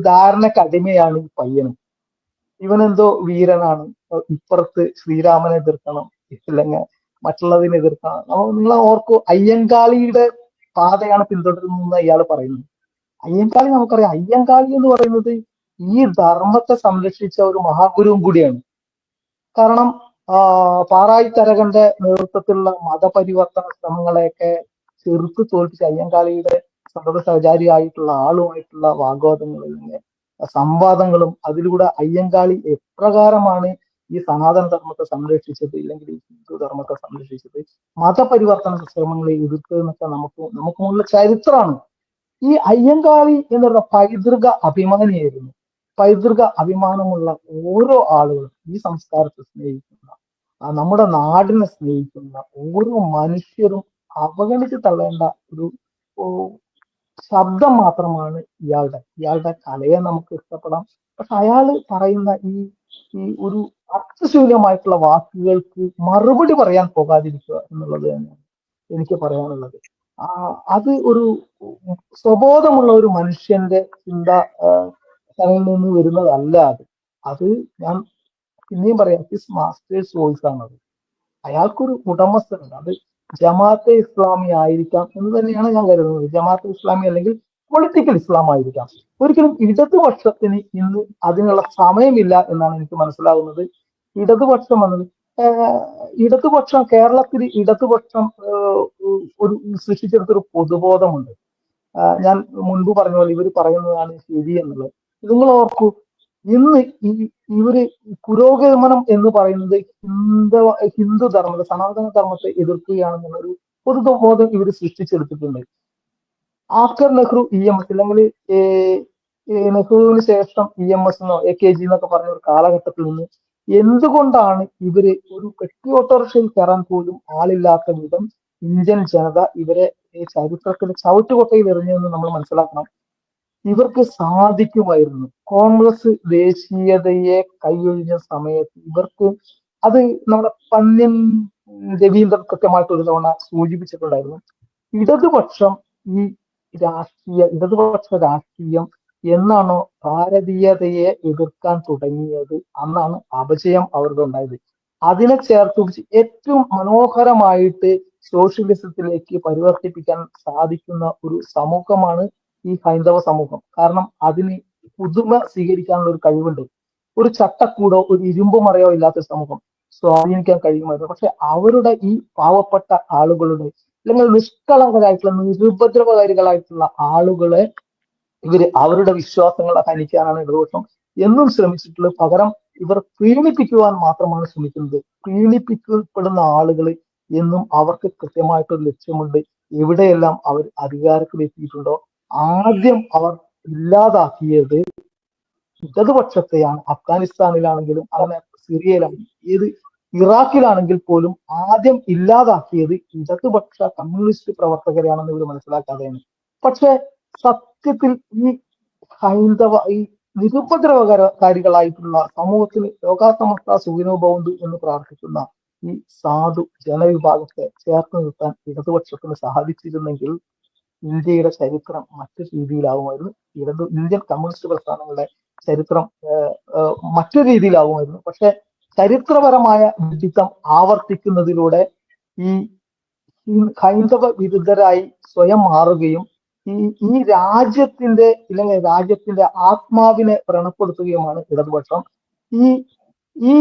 ധാരണക്ക് അടിമയാണ് ഈ പയ്യനും. ഇവനെന്തോ വീരനാണ്, ഇപ്പുറത്ത് ശ്രീരാമനെ എതിർക്കണം, ഇല്ലെങ്കിൽ മറ്റുള്ളതിനെ എതിർക്കണം. നിങ്ങൾ ഓർക്കൂ, അയ്യങ്കാളിയുടെ പാതയാണ് പിന്തുടരുന്നതെന്ന് ഇയാൾ പറയുന്നത്. അയ്യങ്കാളി നമുക്കറിയാം, അയ്യങ്കാളി എന്ന് പറയുന്നത് ഈ ധർമ്മത്തെ സംരക്ഷിച്ച ഒരു മഹാഗുരുവും കൂടിയാണ്. കാരണം പാറായി തരകന്റെ നേതൃത്വത്തിലുള്ള മതപരിവർത്തന ശ്രമങ്ങളെയൊക്കെ ചെറുത്ത് തോൽപ്പിച്ച അയ്യങ്കാളിയുടെ സന്തത സഹചാരിയായിട്ടുള്ള ആളുമായിട്ടുള്ള വാഗ്വാദങ്ങളും സംവാദങ്ങളും, അതിലൂടെ അയ്യങ്കാളി എപ്രകാരമാണ് ഈ സനാതന ധർമ്മത്തെ സംരക്ഷിച്ചത്, ഇല്ലെങ്കിൽ ഈ ഹിന്ദു ധർമ്മത്തെ സംരക്ഷിച്ചത്, മതപരിവർത്തന ശ്രമങ്ങളെ എതിർത്തതെന്നൊക്കെ നമുക്ക് മുന്നിലെ ചരിത്രമാണ്. ഈ അയ്യങ്കാളി എന്നുള്ള പൈതൃക അഭിമാനിയായിരുന്നു. പൈതൃക അഭിമാനമുള്ള ഓരോ ആളുകളും, ഈ സംസ്കാരത്തെ സ്നേഹിക്കുന്ന, നമ്മുടെ നാടിനെ സ്നേഹിക്കുന്ന ഓരോ മനുഷ്യരും അവഗണിച്ച് തള്ളേണ്ട ഒരു ശബ്ദം മാത്രമാണ് ഇയാളുടെ കലയെ നമുക്ക് ഇഷ്ടപ്പെടാം. പക്ഷെ അയാൾ പറയുന്ന ഈ ഒരു അർത്ഥശൂന്യമായിട്ടുള്ള വാക്കുകൾക്ക് മറുപടി പറയാൻ പോകാതിരിക്കുക എന്നുള്ളത് തന്നെയാണ് എനിക്ക് പറയാനുള്ളത്. അത് ഒരു സ്വബോധമുള്ള ഒരു മനുഷ്യന്റെ ചിന്ത ിൽ നിന്ന് വരുന്നതല്ല. അത് ഞാൻ പിന്നെയും പറയാം, ഹിസ് മാസ്റ്റേഴ്സ് വോയിസ് ആണത്. അയാൾക്കൊരു ഉടമസ്ഥനുണ്ട്, അത് ജമാഅത്തെ ഇസ്ലാമി ആയിരിക്കാം എന്ന് തന്നെയാണ് ഞാൻ കരുതുന്നത്. ജമാഅത്തെ ഇസ്ലാമി അല്ലെങ്കിൽ പൊളിറ്റിക്കൽ ഇസ്ലാം ആയിരിക്കാം. ഒരിക്കലും ഇടതുപക്ഷത്തിന് ഇന്ന് അതിനുള്ള സമയമില്ല എന്നാണ് എനിക്ക് മനസ്സിലാകുന്നത്. ഇടതുപക്ഷം എന്നത് ഇടതുപക്ഷം, കേരളത്തിൽ ഇടതുപക്ഷം ഒരു സൃഷ്ടിച്ചെടുത്തൊരു പൊതുബോധമുണ്ട്. ഞാൻ മുൻപ് പറഞ്ഞ പോലെ ഇവർ പറയുന്നതാണ് ശരി എന്നുള്ളത്. നിങ്ങൾ ഓർക്കൂ, ഇന്ന് ഇവര് പുരോഗമനം എന്ന് പറയുന്നത് ഹിന്ദു ധർമ്മത്തെ, സനാതന ധർമ്മത്തെ എതിർക്കുകയാണെന്നുള്ളൊരു പൊതുബോധം ഇവർ സൃഷ്ടിച്ചെടുത്തിട്ടുണ്ട്. ആഫ്റ്റർ നെഹ്റു EMS, അല്ലെങ്കിൽ നെഹ്റുവിന് ശേഷം EMS എന്നോ AKG എന്നൊക്കെ പറഞ്ഞ ഒരു കാലഘട്ടത്തിൽ നിന്ന് എന്തുകൊണ്ടാണ് ഇവര് ഒരു പെട്ടി ഓട്ടോറിക്ഷയിൽ കയറാൻ പോലും ആളില്ലാത്ത വിധം ഇന്ത്യൻ ജനത ഇവരെ ചരിത്രത്തിൽ ചവിട്ടുകൊട്ടയിൽ എറിഞ്ഞതെന്ന് നമ്മൾ മനസ്സിലാക്കണം. ഇവർക്ക് സാധിക്കുമായിരുന്നു. കോൺഗ്രസ് ദേശീയതയെ കൈയൊഴിഞ്ഞ സമയത്ത് ഇവർക്ക് അത് നമ്മുടെ പന്ന്യൻ രവീന്ദ്രൻ കൃത്യമായിട്ട് ഒരു തവണ സൂചിപ്പിച്ചിട്ടുണ്ടായിരുന്നു. ഇടതുപക്ഷം ഈ ഇടതുപക്ഷ രാഷ്ട്രീയം എന്നാണോ ഭാരതീയതയെ എതിർക്കാൻ തുടങ്ങിയത്, അന്നാണ് അപജയം അവരുടെ ഉണ്ടായത്. അതിനെ ചേർത്ത് പിടിച്ച് ഏറ്റവും മനോഹരമായിട്ട് സോഷ്യലിസത്തിലേക്ക് പരിവർത്തിപ്പിക്കാൻ സാധിക്കുന്ന ഒരു സമൂഹമാണ് ഈ ഹൈന്ദവ സമൂഹം. കാരണം അതിന് പുതുമ സ്വീകരിക്കാനുള്ള ഒരു കഴിവുണ്ട്. ഒരു ചട്ടക്കൂടോ ഒരു ഇരുമ്പ് മറയോ ഇല്ലാത്ത സമൂഹം സ്വാധീനിക്കാൻ കഴിയുമായിരുന്നു. പക്ഷെ അവരുടെ ഈ പാവപ്പെട്ട ആളുകളുടെ, അല്ലെങ്കിൽ നിഷ്കളങ്കരായിട്ടുള്ള നിരുപദ്രവകാരികളായിട്ടുള്ള ആളുകളെ അവരുടെ വിശ്വാസങ്ങളെ ഹനിക്കാനാണ് ഇടതുപക്ഷം എന്നും ശ്രമിച്ചിട്ടുള്ളത്. പകരം ഇവർ പ്രീണിപ്പിക്കുവാൻ മാത്രമാണ് ശ്രമിക്കുന്നത്. പ്രീണിപ്പിക്കപ്പെടുന്ന ആളുകൾ എന്നും അവർക്ക് കൃത്യമായിട്ടൊരു ലക്ഷ്യമുണ്ട്. എവിടെയെല്ലാം അവർ അധികാരത്തിൽ എത്തിയിട്ടുണ്ടോ ആദ്യം അവർ ഇല്ലാതാക്കിയത് ഇടതുപക്ഷത്തെയാണ്. അഫ്ഗാനിസ്ഥാനിലാണെങ്കിലും അങ്ങനെ സിറിയയിലാണെങ്കിലും ഇറാഖിലാണെങ്കിൽ പോലും ആദ്യം ഇല്ലാതാക്കിയത് ഇടതുപക്ഷ കമ്മ്യൂണിസ്റ്റ് പ്രവർത്തകരെയാണെന്ന് ഇവർ മനസ്സിലാക്കാതെയാണ്. പക്ഷെ സത്യത്തിൽ ഈ ഈ നിരുപദ്രവകാരികളായിട്ടുള്ള സമൂഹത്തിന് ലോകാസമസ്ത സുഖിനോ ഭവന്തു എന്ന് പ്രാർത്ഥിക്കുന്ന ഈ സാധു ജനവിഭാഗത്തെ ചേർത്ത് നിർത്താൻ ഇടതുപക്ഷത്തിന് സാധിച്ചിരുന്നെങ്കിൽ ഇന്ത്യയുടെ ചരിത്രം മറ്റു രീതിയിലാവുമായിരുന്നു. ഇന്ത്യൻ കമ്മ്യൂണിസ്റ്റ് പ്രസ്ഥാനങ്ങളുടെ ചരിത്രം മറ്റു രീതിയിലാവുമായിരുന്നു. പക്ഷെ ചരിത്രപരമായ വിഡിത്തം ആവർത്തിക്കുന്നതിലൂടെ ഈ ഹൈന്ദവ വിരുദ്ധരായി സ്വയം മാറുകയും ഈ രാജ്യത്തിന്റെ ഇല്ലെങ്കിൽ രാജ്യത്തിന്റെ ആത്മാവിനെ വ്രണപ്പെടുത്തുകയുമാണ് ഇടതുപക്ഷം. ഈ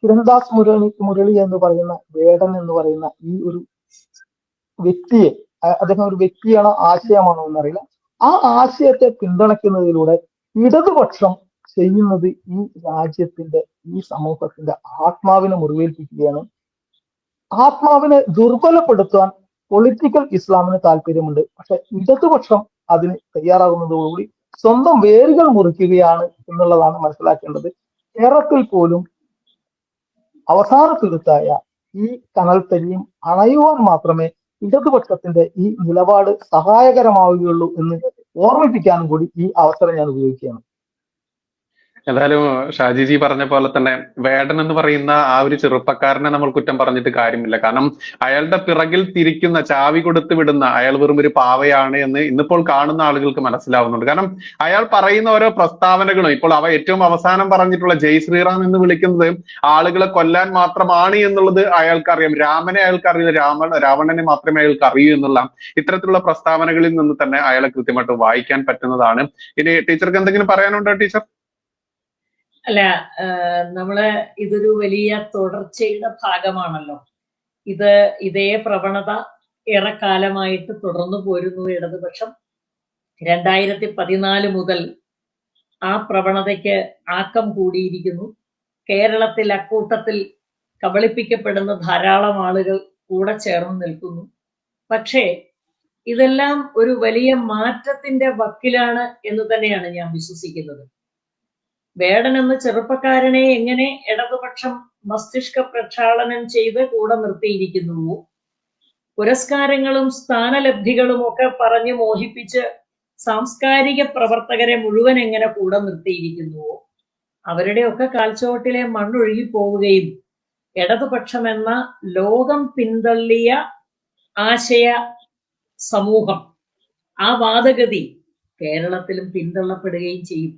കിരൺദാസ് മുരളി എന്ന് പറയുന്ന വേടൻ എന്ന് പറയുന്ന ഈ ഒരു വ്യക്തിയെ, അദ്ദേഹം ഒരു വ്യക്തിയാണോ ആശയമാണോ എന്നറിയില്ല, ആ ആശയത്തെ പിന്തുണയ്ക്കുന്നതിലൂടെ ഇടതുപക്ഷം ചെയ്യുന്നത് ഈ രാജ്യത്തിന്റെ ഈ സമൂഹത്തിന്റെ ആത്മാവിനെ മുറിവേൽപ്പിക്കുകയാണ്. ആത്മാവിനെ ദുർബലപ്പെടുത്താൻ പൊളിറ്റിക്കൽ ഇസ്ലാമിന് താല്പര്യമുണ്ട്. പക്ഷെ ഇടതുപക്ഷം അതിന് തയ്യാറാകുന്നതോടുകൂടി സ്വന്തം വേരുകൾ മുറിക്കുകയാണ് എന്നുള്ളതാണ് മനസ്സിലാക്കേണ്ടത്. കേരളത്തിൽ പോലും അവസാന തുരുത്തായ ഈ കനൽത്തരിയും അണയുവാൻ മാത്രമേ ഇടതുപക്ഷത്തിന്റെ ഈ നിലപാട് സഹായകരമാവുകയുള്ളൂ എന്ന് ഓർമ്മിപ്പിക്കാനും കൂടി ഈ അവസരം ഞാൻ ഉപയോഗിക്കുകയാണ്. എന്തായാലും ഷാജിജി പറഞ്ഞ പോലെ തന്നെ വേടൻ എന്ന് പറയുന്ന ആ ഒരു ചെറുപ്പക്കാരനെ നമ്മൾ കുറ്റം പറഞ്ഞിട്ട് കാര്യമില്ല. കാരണം അയാളുടെ പിറകിൽ തിരിക്കുന്ന, ചാവി കൊടുത്ത് വിടുന്ന അയാൾ വെറും ഒരു പാവയാണ് എന്ന് ഇന്നിപ്പോൾ കാണുന്ന ആളുകൾക്ക് മനസ്സിലാവുന്നുണ്ട്. കാരണം അയാൾ പറയുന്ന ഓരോ പ്രസ്താവനകളും, ഇപ്പോൾ അവ ഏറ്റവും അവസാനം പറഞ്ഞിട്ടുള്ള ജയ് ശ്രീറാം എന്ന് വിളിക്കുന്നത് ആളുകളെ കൊല്ലാൻ മാത്രമാണ് എന്നുള്ളത് അയാൾക്കറിയാം. രാമനെ അയാൾക്കറിയില്ല, രാവണനെ മാത്രമേ അയാൾക്ക് അറിയൂ എന്നുള്ള ഇത്തരത്തിലുള്ള പ്രസ്താവനകളിൽ നിന്ന് തന്നെ അയാളെ കൃത്യമായിട്ട് വായിക്കാൻ പറ്റുന്നതാണ്. ഇനി ടീച്ചർക്ക് എന്തെങ്കിലും പറയാനുണ്ടോ ടീച്ചർ? അല്ല, നമ്മള് ഇതൊരു വലിയ തുടർച്ചയുടെ ഭാഗമാണല്ലോ. ഇതേ പ്രവണത ഏറെക്കാലമായിട്ട് തുടർന്നു പോരുന്നു ഇടതുപക്ഷം. 2014 മുതൽ ആ പ്രവണതയ്ക്ക് ആക്കം കൂടിയിരിക്കുന്നു. കേരളത്തിൽ അക്കൂട്ടത്തിൽ കബളിപ്പിക്കപ്പെടുന്ന ധാരാളം ആളുകൾ കൂടെ ചേർന്ന് നിൽക്കുന്നു. പക്ഷേ ഇതെല്ലാം ഒരു വലിയ മാറ്റത്തിന്റെ വക്കിലാണ് എന്ന് തന്നെയാണ് ഞാൻ വിശ്വസിക്കുന്നത്. വേടൻ എന്ന ചെറുപ്പക്കാരനെ എങ്ങനെ ഇടതുപക്ഷം മസ്തിഷ്ക പ്രക്ഷാളനം ചെയ്ത് കൂടെ നിർത്തിയിരിക്കുന്നുവോ, പുരസ്കാരങ്ങളും സ്ഥാനലബ്ധികളും ഒക്കെ പറഞ്ഞു മോഹിപ്പിച്ച് സാംസ്കാരിക പ്രവർത്തകരെ മുഴുവൻ എങ്ങനെ കൂടെ നിർത്തിയിരിക്കുന്നുവോ, അവരുടെയൊക്കെ കാൽച്ചുവട്ടിലെ മണ്ണൊഴുകി പോവുകയും ഇടതുപക്ഷം എന്ന ലോകം പിന്തള്ളിയ ആശയ സമൂഹം, ആ വാദഗതി കേരളത്തിലും പിന്തള്ളപ്പെടുകയും ചെയ്യും.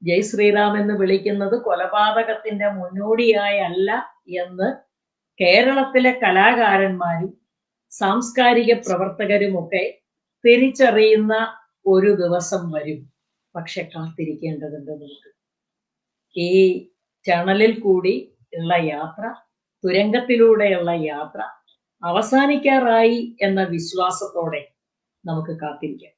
ജയ് ശ്രീറാം എന്ന് വിളിക്കുന്നത് കൊലപാതകത്തിന്റെ മുന്നോടിയായല്ല എന്ന് കേരളത്തിലെ കലാകാരന്മാരും സാംസ്കാരിക പ്രവർത്തകരുമൊക്കെ തിരിച്ചറിയുന്ന ഒരു ദിവസം വരും. പക്ഷെ കാത്തിരിക്കേണ്ടതുണ്ട് നമുക്ക്. ഈ ടണലിൽ കൂടി ഉള്ള യാത്ര, തുരങ്കത്തിലൂടെയുള്ള യാത്ര അവസാനിക്കാറായി എന്ന വിശ്വാസത്തോടെ നമുക്ക് കാത്തിരിക്കാം.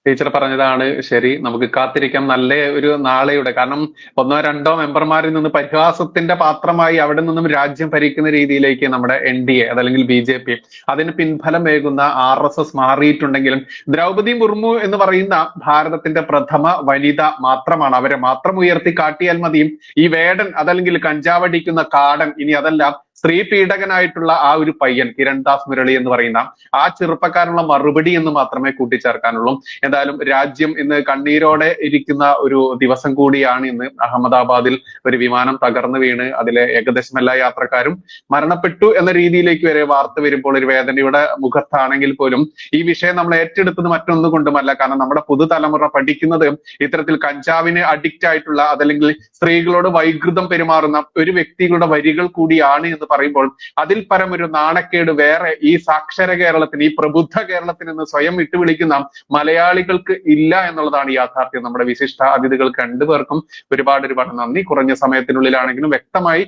ടീച്ചർ പറഞ്ഞതാണ് ശരി. നമുക്ക് കാത്തിരിക്കാം നല്ല ഒരു നാളെയുടെ. കാരണം 1-2 മെമ്പർമാരിൽ നിന്ന് പരിഹാസത്തിന്റെ പാത്രമായി അവിടെ നിന്നും രാജ്യം ഭരിക്കുന്ന രീതിയിലേക്ക് നമ്മുടെ NDA അതല്ലെങ്കിൽ BJP, അതിന് പിൻഫലമേകുന്ന RSS മാറിയിട്ടുണ്ടെങ്കിലും ദ്രൗപദി മുർമു എന്ന് പറയുന്ന ഭാരതത്തിന്റെ പ്രഥമ വനിത മാത്രമാണ്. അവരെ മാത്രം ഉയർത്തി കാട്ടിയാൽ മതിയും ഈ വേടൻ അതല്ലെങ്കിൽ കഞ്ചാവടിക്കുന്ന കാടൻ, ഇനി അതല്ല സ്ത്രീ പീഡകനായിട്ടുള്ള ആ ഒരു പയ്യൻ കിരൺദാസ് മുരളി എന്ന് പറയുന്ന ആ ചെറുപ്പക്കാരനുള്ള മറുപടി എന്ന് മാത്രമേ കൂട്ടിച്ചേർക്കാനുള്ളൂ. എന്തായാലും രാജ്യം ഇന്ന് കണ്ണീരോടെ ഇരിക്കുന്ന ഒരു ദിവസം കൂടിയാണ് ഇന്ന്. അഹമ്മദാബാദിൽ ഒരു വിമാനം തകർന്നു വീണ് അതിലെ ഏകദേശം എല്ലാ യാത്രക്കാരും മരണപ്പെട്ടു എന്ന രീതിയിലേക്ക് വരെ വാർത്ത വരുമ്പോൾ ഒരു വേദനയുടെ മുഖത്താണെങ്കിൽ പോലും ഈ വിഷയം നമ്മൾ ഏറ്റെടുത്തത് മറ്റൊന്നും കൊണ്ടുമല്ല. കാരണം നമ്മുടെ പുതുതലമുറ പഠിക്കുന്നത് ഇത്തരത്തിൽ കഞ്ചാവിന് അഡിക്റ്റ് ആയിട്ടുള്ള അതല്ലെങ്കിൽ സ്ത്രീകളോട് വൈകൃതം പെരുമാറുന്ന ഒരു വ്യക്തികളുടെ വരികൾ കൂടിയാണ് എന്ന് പറയുമ്പോൾ അതിൽ പരം ഒരു നാണക്കേട് വേറെ ഈ സാക്ഷര കേരളത്തിന്, ഈ പ്രബുദ്ധ കേരളത്തിന് എന്ന് സ്വയം വിട്ടുവിളിക്കുന്ന മലയാളികൾക്ക് ഇല്ല എന്നുള്ളതാണ് യാഥാർത്ഥ്യം. നമ്മുടെ വിശിഷ്ട അതിഥികൾക്ക് രണ്ടുപേർക്കും ഒരുപാട് നന്ദി. കുറഞ്ഞ സമയത്തിനുള്ളിലാണെങ്കിലും വ്യക്തമായി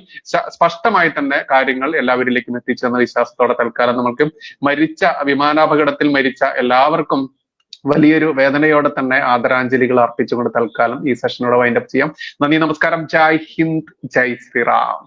സ്പഷ്ടമായി തന്നെ കാര്യങ്ങൾ എല്ലാവരിലേക്കും എത്തിച്ചെന്ന വിശ്വാസത്തോടെ തൽക്കാലം നമുക്ക് വിമാനാപകടത്തിൽ മരിച്ച എല്ലാവർക്കും വലിയൊരു വേദനയോടെ തന്നെ ആദരാഞ്ജലികൾ അർപ്പിച്ചുകൊണ്ട് തൽക്കാലം ഈ സെഷനോടെ വൈൻഡപ്പ് ചെയ്യാം. നന്ദി, നമസ്കാരം. ജയ് ഹിന്ദ്, ജയ് ശ്രീറാം.